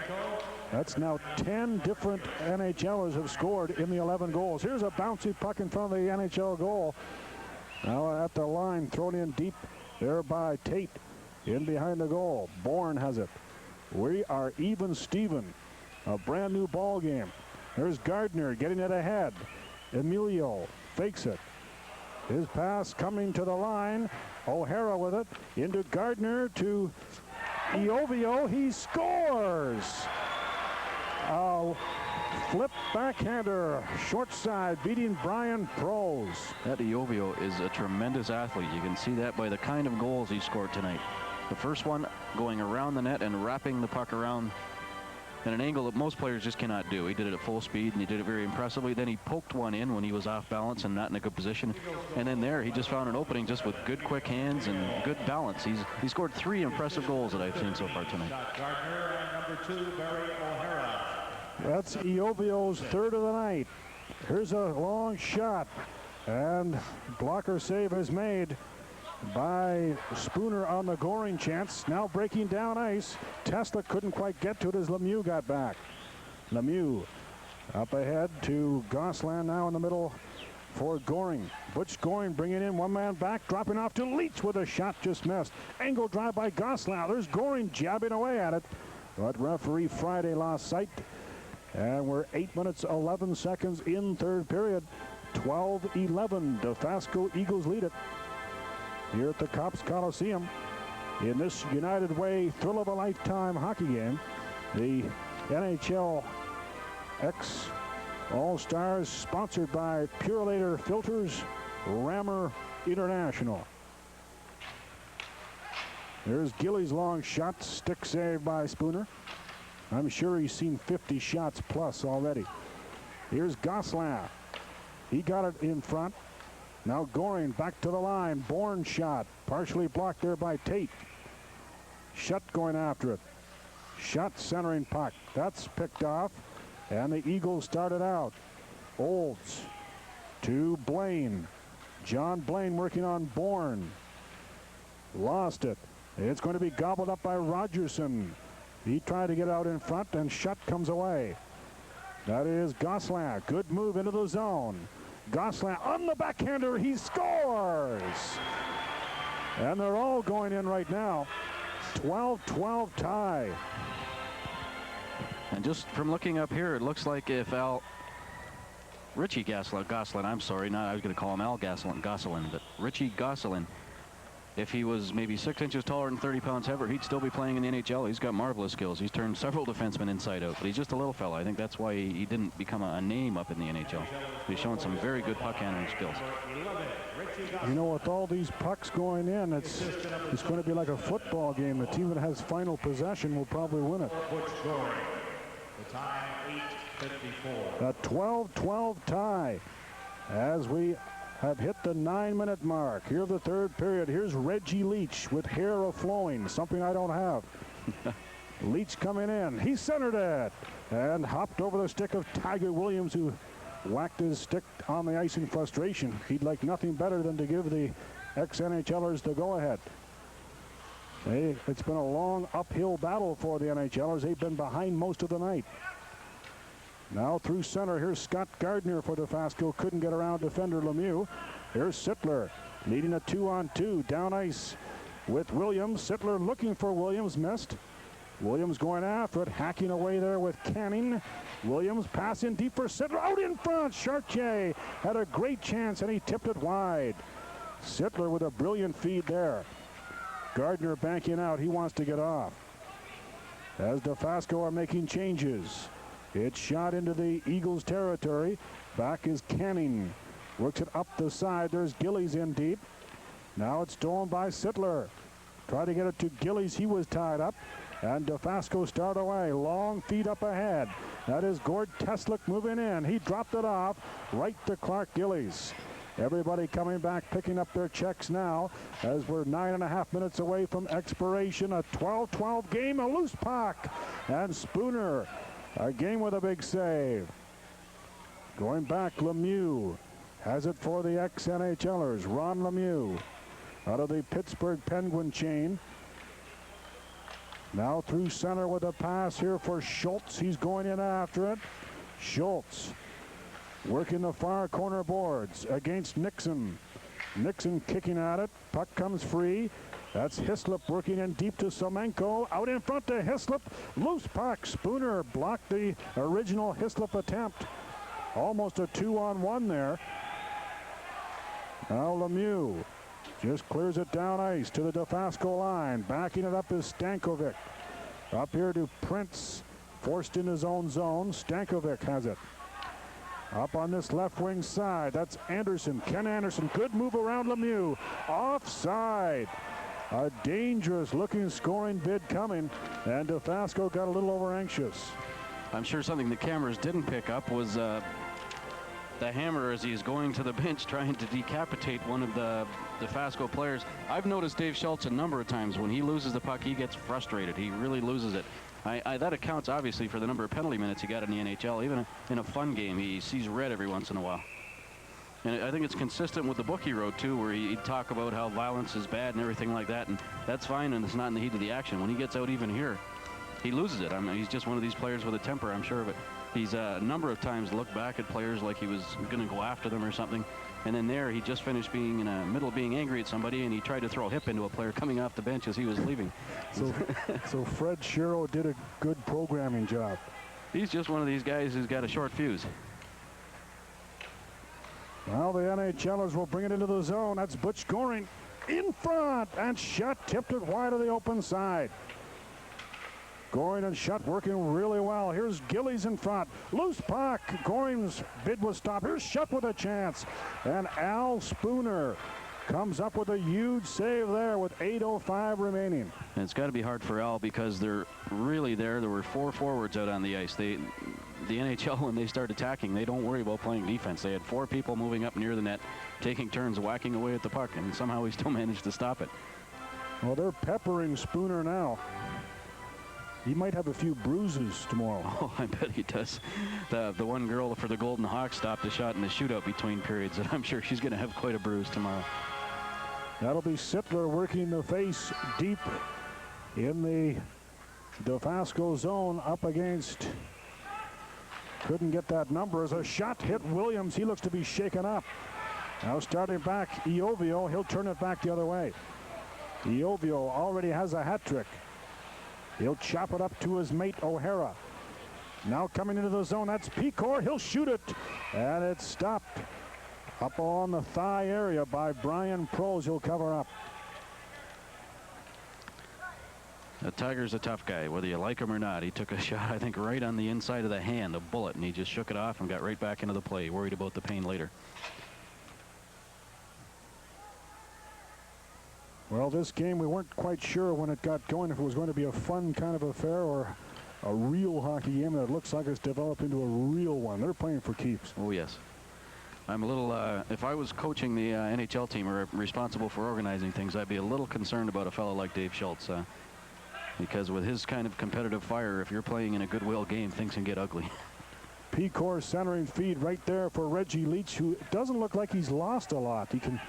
that's now 10 different NHLers have scored in the 11 goals. Here's a bouncy puck in front of the NHL goal. Now at the line, thrown in deep there by Tate. In behind the goal. Bourne has it. We are even Steven. A brand new ball game. There's Gardner getting it ahead. Emilio fakes it. His pass coming to the line. O'Hara with it. Into Gardner to Iovio. He scores! Flip backhander, short side, beating Brian Prose. That Iovio is a tremendous athlete. You can see that by the kind of goals he scored tonight. The first one going around the net and wrapping the puck around at an angle that most players just cannot do. He did it at full speed, and he did it very impressively. Then he poked one in when he was off balance and not in a good position. And then there, he just found an opening just with good, quick hands and good balance. He scored 3 impressive goals that I've seen so far tonight. Gardner and number 2, Barry O'Hara. That's Iovio's 3rd of the night. Here's a long shot, and blocker save is made by Spooner on the Goring chance. Now breaking down ice. Tesla couldn't quite get to it as Lemieux got back. Lemieux up ahead to Gosselin now in the middle for Goring. Butch Goring bringing in one man back, dropping off to Leach with a shot just missed. Angle drive by Gosselin. There's Goring jabbing away at it, but referee Friday lost sight. And we're 8 minutes, 11 seconds in third period. 12-11. Dofasco Eagles lead it here at the Copps Coliseum in this United Way thrill of a lifetime hockey game. The NHL X All-Stars sponsored by Purelator Filters, Rammer International. There's Gillies' long shot, stick save by Spooner. I'm sure he's seen 50 shots plus already. Here's Gosselin. He got it in front. Now Goring back to the line. Bourne shot. Partially blocked there by Tate. Shutt going after it. Shutt centering puck. That's picked off. And the Eagles started out. Olds to Blaine. John Blaine working on Bourne. Lost it. It's going to be gobbled up by Rogerson. He tried to get out in front, and Shutt comes away. That is Gosselin. Good move into the zone. Gosselin on the backhander. He scores. And they're all going in right now. 12-12 tie. And just from looking up here, it looks like if Richie Gosselin, I'm sorry, I was going to call him Al Gosselin, but Richie Gosselin, if he was maybe 6 inches taller and 30 pounds heavier, he'd still be playing in the NHL. He's got marvelous skills. He's turned several defensemen inside out, but he's just a little fella. I think that's why he didn't become a name up in the NHL. He's showing some very good puck handling skills. You know, with all these pucks going in, it's going to be like a football game. The team that has final possession will probably win it. The time, 8:54. A 12-12 tie as we have hit the 9-minute mark. Here the third period. Here's Reggie Leach with hair a-flowing, something I don't have. Leach coming in. He centered it and hopped over the stick of Tiger Williams, who whacked his stick on the ice in frustration. He'd like nothing better than to give the ex-NHLers the go-ahead. It's been a long uphill battle for the NHLers. They've been behind most of the night. Now through center, here's Scott Gardner for Dofasco. Couldn't get around defender Lemieux. Here's Sittler leading a 2-on-2 down ice with Williams. Sittler looking for Williams, missed. Williams going after it, hacking away there with Canning. Williams passing deep for Sittler, out in front. Chartier had a great chance and he tipped it wide. Sittler with a brilliant feed there. Gardner banking out, he wants to get off. As Dofasco are making changes. It's shot into the Eagles territory. Back is Canning. Works it up the side. There's Gillies in deep. Now it's stolen by Sittler. Try to get it to Gillies. He was tied up. And Dofasco start away. Long feed up ahead. That is Gord Teslick moving in. He dropped it off right to Clark Gillies. Everybody coming back, picking up their checks now as we're 9.5 minutes away from expiration. A 12-12 game, a loose puck. And Spooner again with a big save. Going back, Lemieux has it for the ex-NHLers. Ron Lemieux out of the Pittsburgh Penguin chain. Now through center with a pass here for Schultz. He's going in after it. Schultz working the far corner boards against Nixon. Nixon kicking at it. Puck comes free. That's Hislop working in deep to Semenko. Out in front to Hislop. Loose puck. Spooner blocked the original Hislop attempt. Almost a 2-on-1 there. Now Lemieux just clears it down ice to the Dofasco line. Backing it up is Stankovic. Up here to Prince. Forced in his own zone. Stankovic has it. Up on this left wing side. That's Anderson. Ken Anderson. Good move around Lemieux. Offside. A dangerous looking scoring bid coming. And Dofasco got a little over anxious. I'm sure something the cameras didn't pick up was the hammer as he's going to the bench trying to decapitate one of the Dofasco players. I've noticed Dave Schultz a number of times when he loses the puck, he gets frustrated. He really loses it. That accounts obviously for the number of penalty minutes he got in the NHL. Even in a fun game, he sees red every once in a while. And I think it's consistent with the book he wrote too, where he'd talk about how violence is bad and everything like that, and that's fine, and it's not in the heat of the action. When he gets out even here, he loses it. I mean, he's just one of these players with a temper, I'm sure of it. He's a number of times looked back at players like he was going to go after them or something. And then there, he just finished being in the middle of being angry at somebody, and he tried to throw a hip into a player coming off the bench as he was leaving. So Fred Shiro did a good programming job. He's just one of these guys who's got a short fuse. Well, the NHLers will bring it into the zone. That's Butch Goring in front, and Shutt tipped it wide of the open side. Goring and Shutt working really well. Here's Gillies in front. Loose puck. Goring's bid was stopped. Here's Shutt with a chance. And Al Spooner comes up with a huge save there with 8:05 remaining. And it's got to be hard for Al because they're really there. There were 4 forwards out on the ice. The NHL, when they start attacking, they don't worry about playing defense. They had 4 people moving up near the net, taking turns whacking away at the puck, and somehow he still managed to stop it. Well, they're peppering Spooner now. He might have a few bruises tomorrow. Oh, I bet he does. The one girl for the Golden Hawks stopped a shot in the shootout between periods, and I'm sure she's going to have quite a bruise tomorrow. That'll be Sittler working the face deep in the Dofasco zone up against. Couldn't get that number as a shot hit Williams. He looks to be shaken up. Now starting back, Iovio. He'll turn it back the other way. Iovio already has a hat trick. He'll chop it up to his mate O'Hara. Now coming into the zone, that's Pecor. He'll shoot it, and it's stopped up on the thigh area by Brian Prose. He'll cover up. The Tiger's a tough guy, whether you like him or not. He took a shot, I think, right on the inside of the hand, a bullet, and he just shook it off and got right back into the play, worried about the pain later. Well, this game, we weren't quite sure when it got going if it was going to be a fun kind of affair or a real hockey game, and it looks like it's developed into a real one. They're playing for keeps. Oh, yes. I'm a little, if I was coaching the NHL team or responsible for organizing things, I'd be a little concerned about a fellow like Dave Schultz, because with his kind of competitive fire, if you're playing in a goodwill game, things can get ugly. Pecor centering feed right there for Reggie Leach, who doesn't look like he's lost a lot. He can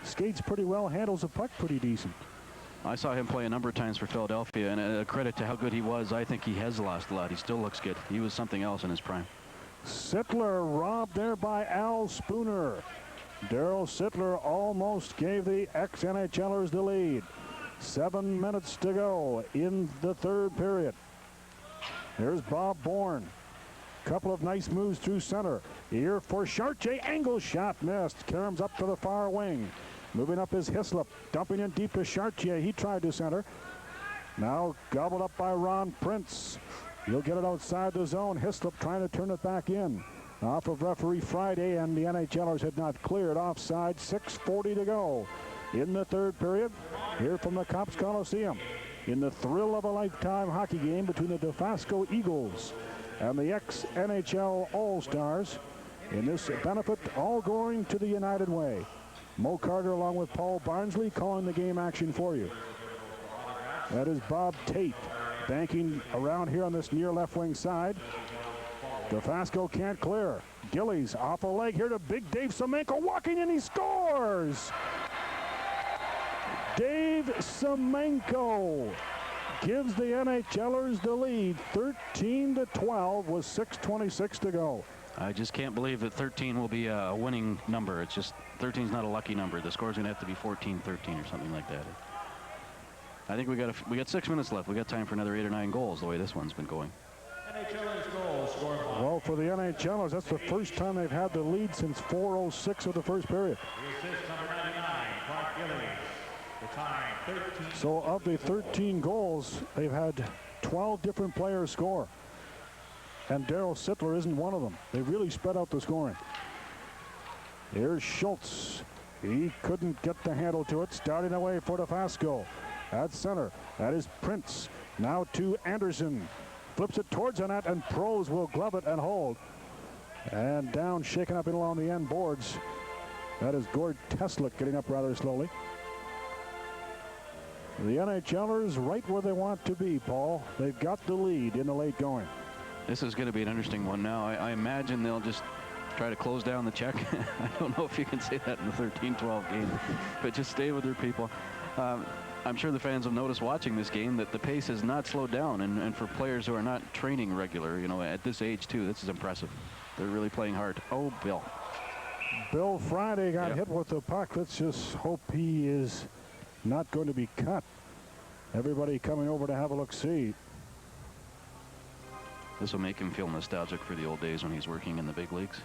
skates pretty well, handles the puck pretty decent. I saw him play a number of times for Philadelphia, and a credit to how good he was, I think he has lost a lot. He still looks good. He was something else in his prime. Sittler robbed there by Al Spooner. Daryl Sittler almost gave the ex-NHLers the lead. 7 minutes to go in the third period. Here's Bob Bourne. Couple of nice moves through center. Here for Chartier. Angle shot missed. Karam's up to the far wing. Moving up is Hislop. Dumping in deep to Chartier. He tried to center. Now gobbled up by Ron Prince. He'll get it outside the zone. Hislop trying to turn it back in. Off of referee Friday, and the NHLers had not cleared. Offside. 6:40 to go in the third period. Here from the Copps Coliseum. In the thrill of a lifetime hockey game between the Dofasco Eagles and the ex-NHL All-Stars. In this benefit, all going to the United Way. Mo Carter along with Paul Barnsley calling the game action for you. That is Bob Tate banking around here on this near left wing side. Dofasco can't clear. Gillies off a leg here to big Dave Semenko walking in, he scores! Dave Semenko gives the NHLers the lead, 13-12 with 6:26 to go. I just can't believe that 13 will be a winning number. It's just 13 is not a lucky number. The score's going to have to be 14-13 or something like that. I think we got 6 minutes left. We got time for another 8 or 9 goals. The way this one's been going. Well, for the NHLers, that's the first time they've had the lead since 4:06 of the first period. So of the 13 goals, they've had 12 different players score. And Daryl Sittler isn't one of them. They really spread out the scoring. Here's Schultz. He couldn't get the handle to it. Starting away for Dofasco. At center, that is Prince. Now to Anderson. Flips it towards the net, and Prose will glove it and hold. And down, shaken up in along the end boards. That is Gord Teslick getting up rather slowly. The NHLers right where they want to be, Paul. They've got the lead in the late going. This is going to be an interesting one now. I imagine they'll just try to close down the check. I don't know if you can say that in the 13-12 game, but just stay with their people. I'm sure the fans have noticed watching this game that the pace has not slowed down, and for players who are not training regular, you know, at this age too, this is impressive. They're really playing hard. Oh, Bill. Bill Friday got hit with the puck. Let's just hope he is not going to be cut. Everybody coming over to have a look-see. This will make him feel nostalgic for the old days when he's working in the big leagues.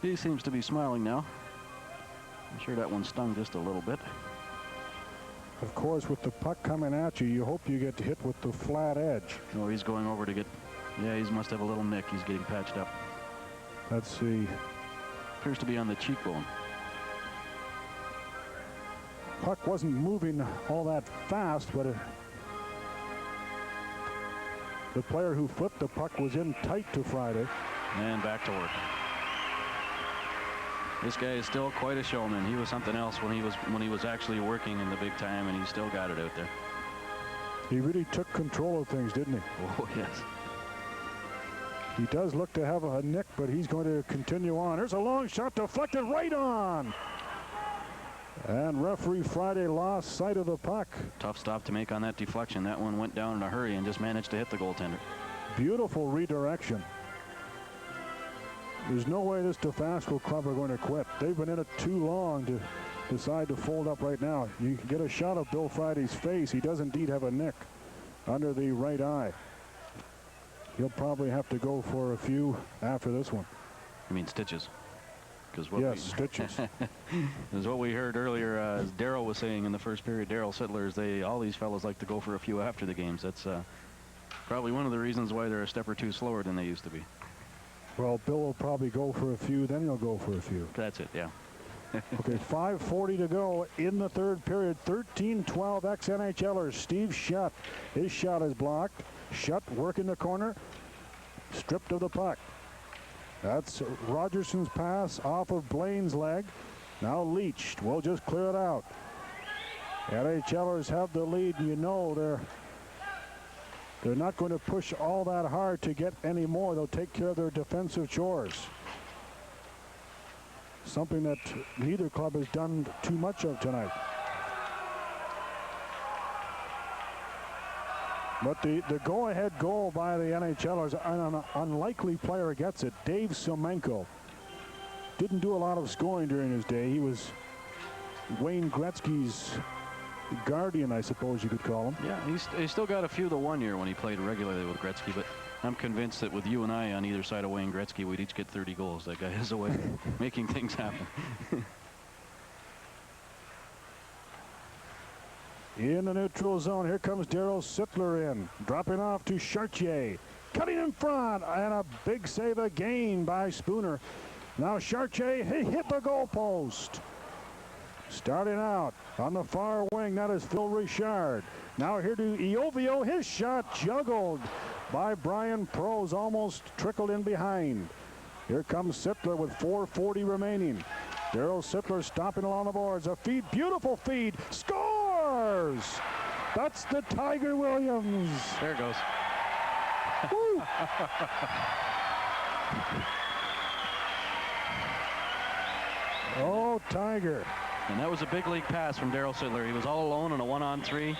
He seems to be smiling now. I'm sure that one stung just a little bit. Of course, with the puck coming at you, you hope you get hit with the flat edge. Oh, he's going over to get... Yeah, he must have a little nick. He's getting patched up. Let's see. Appears to be on the cheekbone. Puck wasn't moving all that fast, but the player who flipped the puck was in tight to Friday. And back to work. This guy is still quite a showman. He was something else when he was actually working in the big time, and he still got it out there. He really took control of things, didn't he? Oh, yes. He does look to have a nick, but he's going to continue on. There's a long shot deflected right on. And referee Friday lost sight of the puck. Tough stop to make on that deflection. That one went down in a hurry and just managed to hit the goaltender. Beautiful redirection. There's no way this Dofasco club are going to quit. They've been in it too long to decide to fold up right now. You can get a shot of Bill Friday's face. He does indeed have a nick under the right eye. He'll probably have to go for a few after this one. You mean stitches? Yes, stitches. Is what we heard earlier, as Darryl was saying in the first period. Darryl Sittler, all these fellas like to go for a few after the games. That's probably one of the reasons why they're a step or two slower than they used to be. Well, Bill will probably go for a few, then he'll go for a few. That's it, yeah. Okay, 5:40 to go in the third period. 13-12 ex-NHLers. Steve Shutt. His shot is blocked. Shutt working the corner. Stripped of the puck. That's Rogerson's pass off of Blaine's leg. Now Leach will just clear it out. NHLers have the lead. You know they're not going to push all that hard to get any more. They'll take care of their defensive chores. Something that neither club has done too much of tonight. But the go-ahead goal by the NHLers, an unlikely player gets it. Dave Semenko didn't do a lot of scoring during his day. He was Wayne Gretzky's guardian, I suppose you could call him. Yeah, he still got a few the one year when he played regularly with Gretzky, but I'm convinced that with you and I on either side of Wayne Gretzky, we'd each get 30 goals. That guy has a way of making things happen. In the neutral zone, here comes Darryl Sittler in. Dropping off to Chartier. Cutting in front, and a big save again by Spooner. Now Chartier, he hit the goalpost. Starting out on the far wing, that is Phil Richard. Now here to Iovio, his shot juggled by Brian Prose, almost trickled in behind. Here comes Sittler with 4:40 remaining. Darryl Sittler stopping along the boards. A feed, beautiful feed, scores! That's the Tiger Williams. There it goes. Woo! Oh, Tiger. And that was a big league pass from Darryl Sittler. He was all alone in a 1-on-3.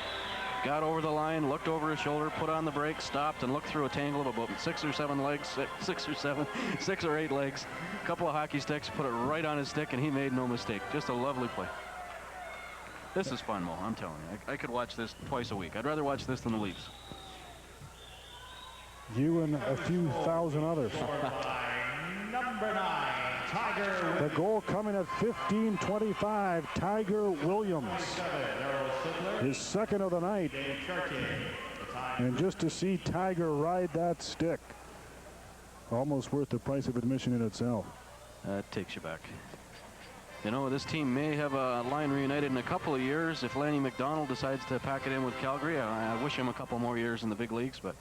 Got over the line, looked over his shoulder, put on the brakes, stopped, and looked through a tangle of about 6 or 7 legs, 6 or 8 legs. A couple of hockey sticks, put it right on his stick, and he made no mistake. Just a lovely play. This is fun, Mo, I'm telling you. I could watch this twice a week. I'd rather watch this than the Leafs. You and a few thousand others. Number 9, Tiger. The goal coming at 15:25, Tiger Williams. His second of the night. And just to see Tiger ride that stick, almost worth the price of admission in itself. That takes you back. You know, this team may have a line reunited in a couple of years if Lanny McDonald decides to pack it in with Calgary. I wish him a couple more years in the big leagues, but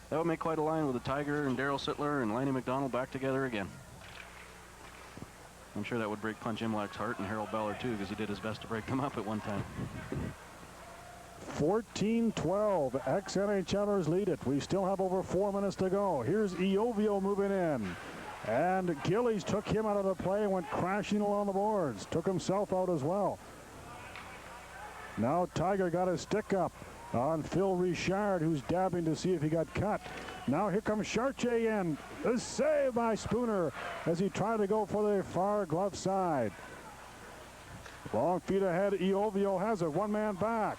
that would make quite a line with the Tiger and Darryl Sittler and Lanny McDonald back together again. I'm sure that would break Punch Imlach's heart, and Harold Beller too, because he did his best to break them up at one time. 14-12, ex-NHLers lead it. We still have over 4 minutes to go. Here's Iovio moving in. And Gillies took him out of the play and went crashing along the boards. Took himself out as well. Now Tiger got his stick up on Phil Richard, who's dabbing to see if he got cut. Now here comes Chartier in. A save by Spooner as he tried to go for the far glove side. Long feet ahead, Iovio has it. One man back.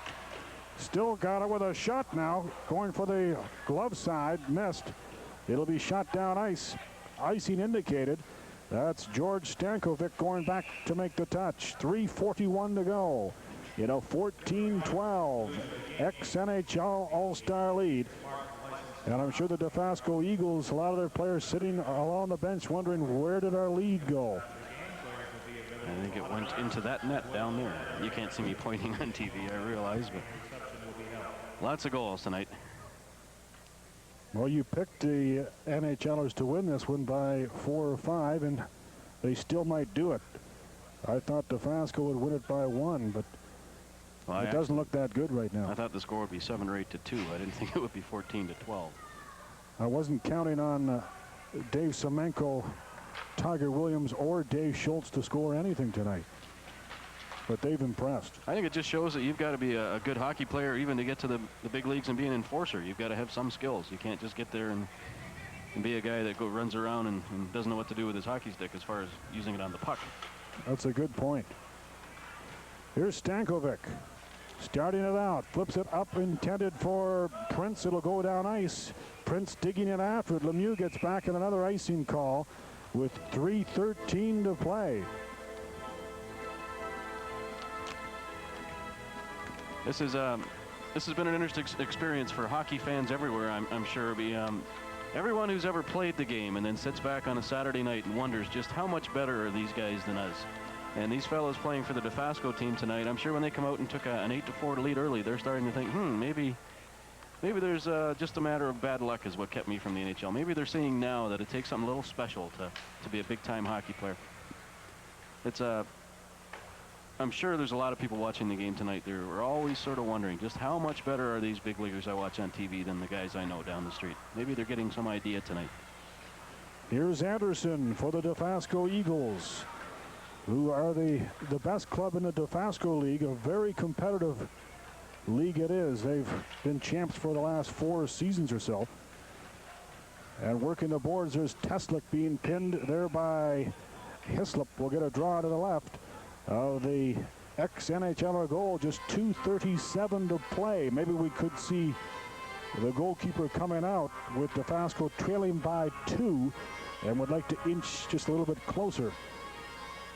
Still got it with a shot now. Going for the glove side. Missed. It'll be shot down ice. Icing indicated. That's George Stankovic going back to make the touch. 3:41 to go. In a 14-12 ex-NHL All-Star lead. And I'm sure the Dofasco Eagles, a lot of their players sitting along the bench wondering, where did our lead go? I think it went into that net down there. You can't see me pointing on TV, I realize, but lots of goals tonight. Well, you picked the NHLers to win this one by 4 or 5, and they still might do it. I thought Dofasco would win it by 1, but Well, It doesn't look that good right now. I thought the score would be 7 or 8 to 2. I didn't think it would be 14 to 12. I wasn't counting on Dave Semenko, Tiger Williams, or Dave Schultz to score anything tonight. But they've impressed. I think it just shows that you've got to be a good hockey player even to get to the big leagues and be an enforcer. You've got to have some skills. You can't just get there and be a guy that runs around and doesn't know what to do with his hockey stick as far as using it on the puck. That's a good point. Here's Stankovic. Starting it out, flips it up, intended for Prince. It'll go down ice. Prince digging it after it. Lemieux gets back in another icing call with 3:13 to play. This has been an interesting experience for hockey fans everywhere. I'm sure it'll be everyone who's ever played the game and then sits back on a Saturday night and wonders just how much better are these guys than us. And these fellows playing for the Dofasco team tonight, I'm sure when they come out and took an 8-4 lead early, they're starting to think, maybe there's just a matter of bad luck is what kept me from the NHL. Maybe they're seeing now that it takes something a little special to be a big-time hockey player. It's I'm sure there's a lot of people watching the game tonight. They're always sort of wondering just how much better are these big leaguers I watch on TV than the guys I know down the street. Maybe they're getting some idea tonight. Here's Anderson for the Dofasco Eagles, who are the best club in the Dofasco League, a very competitive league it is. They've been champs for the last 4 seasons or so. And working the boards, there's Teslick being pinned there by Hislop. Will get a draw to the left of the ex-NHLer goal. Just 2:37 to play. Maybe we could see the goalkeeper coming out with Dofasco trailing by 2 and would like to inch just a little bit closer.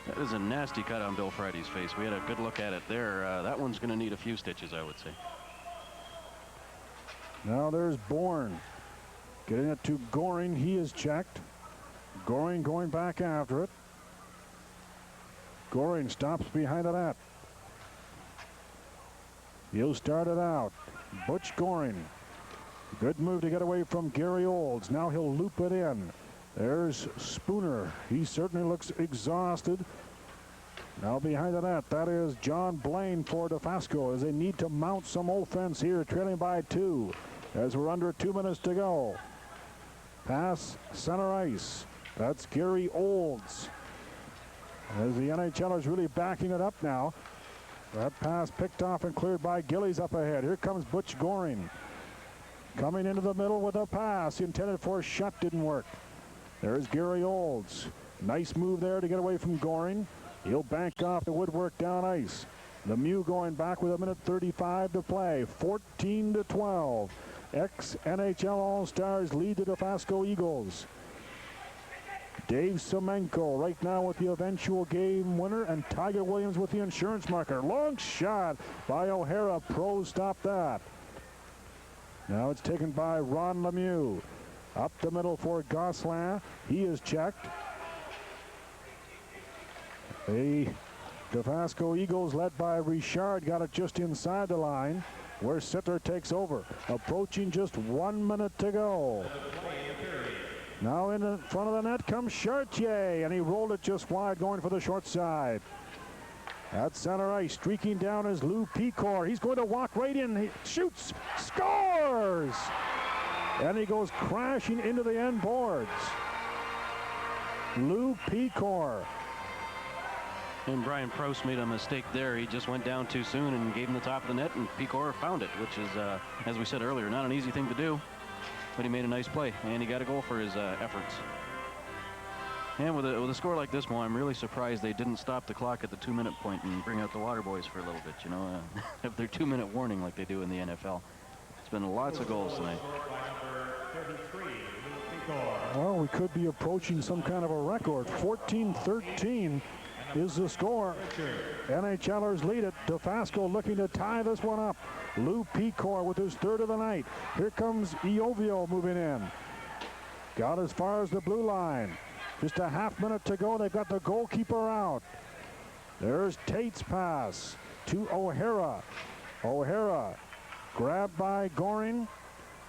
That is a nasty cut on Bill Friday's face. We had a good look at it there. That one's going to need a few stitches, I would say. Now there's Bourne. Getting it to Goring. He is checked. Goring going back after it. Goring stops behind the net. He'll start it out. Butch Goring. Good move to get away from Gary Olds. Now he'll loop it in. There's Spooner. He certainly looks exhausted. Now behind the net, that is John Blaine for Dofasco as they need to mount some offense here, trailing by 2 as we're under 2 minutes to go. Pass center ice. That's Gary Olds. As the NHLers really backing it up now. That pass picked off and cleared by Gillies up ahead. Here comes Butch Goring. Coming into the middle with a pass intended for a shot, didn't work. There's Gary Olds. Nice move there to get away from Goring. He'll bank off the woodwork down ice. Lemieux going back with 1:35 to play. 14-12. Ex-NHL All-Stars lead the Dofasco Eagles. Dave Semenko right now with the eventual game winner, and Tiger Williams with the insurance marker. Long shot by O'Hara. Pros stop that. Now it's taken by Ron Lemieux. Up the middle for Gosselin. He is checked. The Dofasco Eagles, led by Richard, got it just inside the line, where Sitter takes over. Approaching just 1 minute to go. Now in the front of the net comes Chartier, and he rolled it just wide, going for the short side. At center ice, streaking down is Lou Pecor. He's going to walk right in. He shoots, scores! And he goes crashing into the end boards. Lou Pecor. And Brian Proust made a mistake there. He just went down too soon and gave him the top of the net, and Pecor found it, which is, as we said earlier, not an easy thing to do. But he made a nice play, and he got a goal for his efforts. And with a score like this, Mo, I'm really surprised they didn't stop the clock at the 2-minute point and bring out the water boys for a little bit, you know, have their 2-minute warning like they do in the NFL. It's been lots of goals tonight. Well, we could be approaching some kind of a record. 14-13 is the score. NHLers lead it. Dofasco looking to tie this one up. Lou Pecor with his 3rd of the night. Here comes Iovio moving in. Got as far as the blue line. Just a half minute to go. They've got the goalkeeper out. There's Tate's pass to O'Hara. O'Hara grabbed by Goring.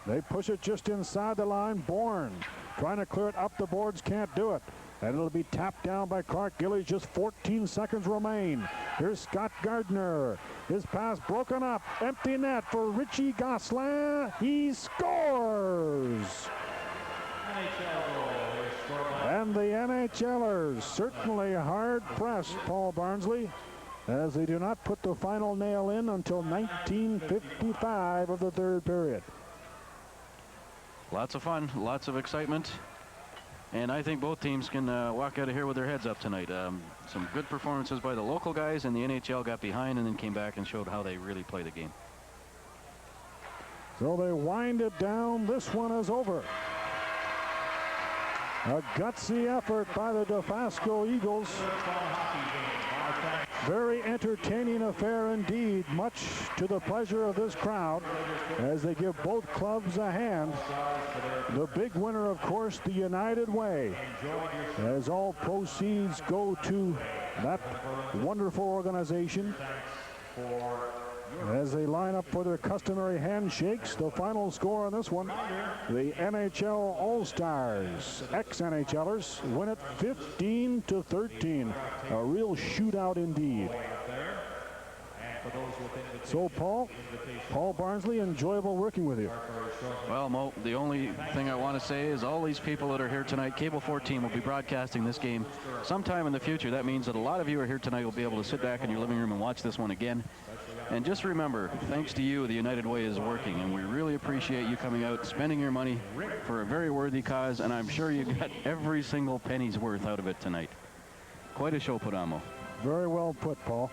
They push it just inside the line. Bourne trying to clear it up the boards, can't do it. And it'll be tapped down by Clark Gillies. Just 14 seconds remain. Here's Scott Gardner. His pass broken up. Empty net for Richie Gosselin. He scores! And the NHLers certainly hard-pressed, Paul Barnsley, as they do not put the final nail in until 19:55 of the third period. Lots of fun, lots of excitement. And I think both teams can walk out of here with their heads up tonight. Some good performances by the local guys, and the NHL got behind and then came back and showed how they really play the game. So they wind it down. This one is over. A gutsy effort by the Dofasco Eagles. Very entertaining affair indeed, much to the pleasure of this crowd as they give both clubs a hand. The big winner, of course, the United Way, as all proceeds go to that wonderful organization. As they line up for their customary handshakes, the final score on this one, the NHL All-Stars, ex-NHLers, win it 15-13. A real shootout indeed. So, Paul Barnsley, enjoyable working with you. Well, Mo, the only thing I want to say is all these people that are here tonight, Cable 14 will be broadcasting this game sometime in the future. That means that a lot of you are here tonight will be able to sit back in your living room and watch this one again. And just remember, thanks to you, the United Way is working, and we really appreciate you coming out, spending your money for a very worthy cause, and I'm sure you got every single penny's worth out of it tonight. Quite a show put on, Mo. Very well put, Paul.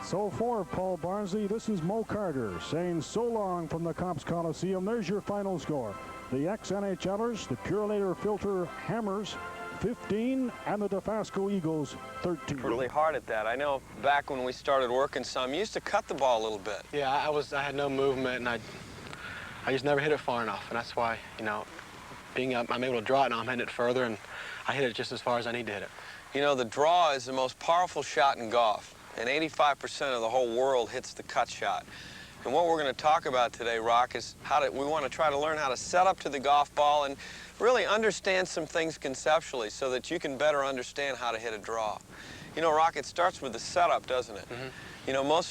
So for Paul Barnsley, this is Mo Carter saying so long from the Copps Coliseum. There's your final score. The ex-NHLers, the Purelator Filter Hammers, 15, and the Dofasco Eagles, 13. Really hard at that. I know back when we started working some, you used to cut the ball a little bit. Yeah, I had no movement, and I just never hit it far enough, and that's why, you know, being up, I'm able to draw it now. I'm hitting it further, and I hit it just as far as I need to hit it. You know, the draw is the most powerful shot in golf, and 85% of the whole world hits the cut shot. And what we're going to talk about today, Rock, is we want to try to learn how to set up to the golf ball and really understand some things conceptually so that you can better understand how to hit a draw. You know, Rock, it starts with the setup, doesn't it? Mm-hmm. You know, most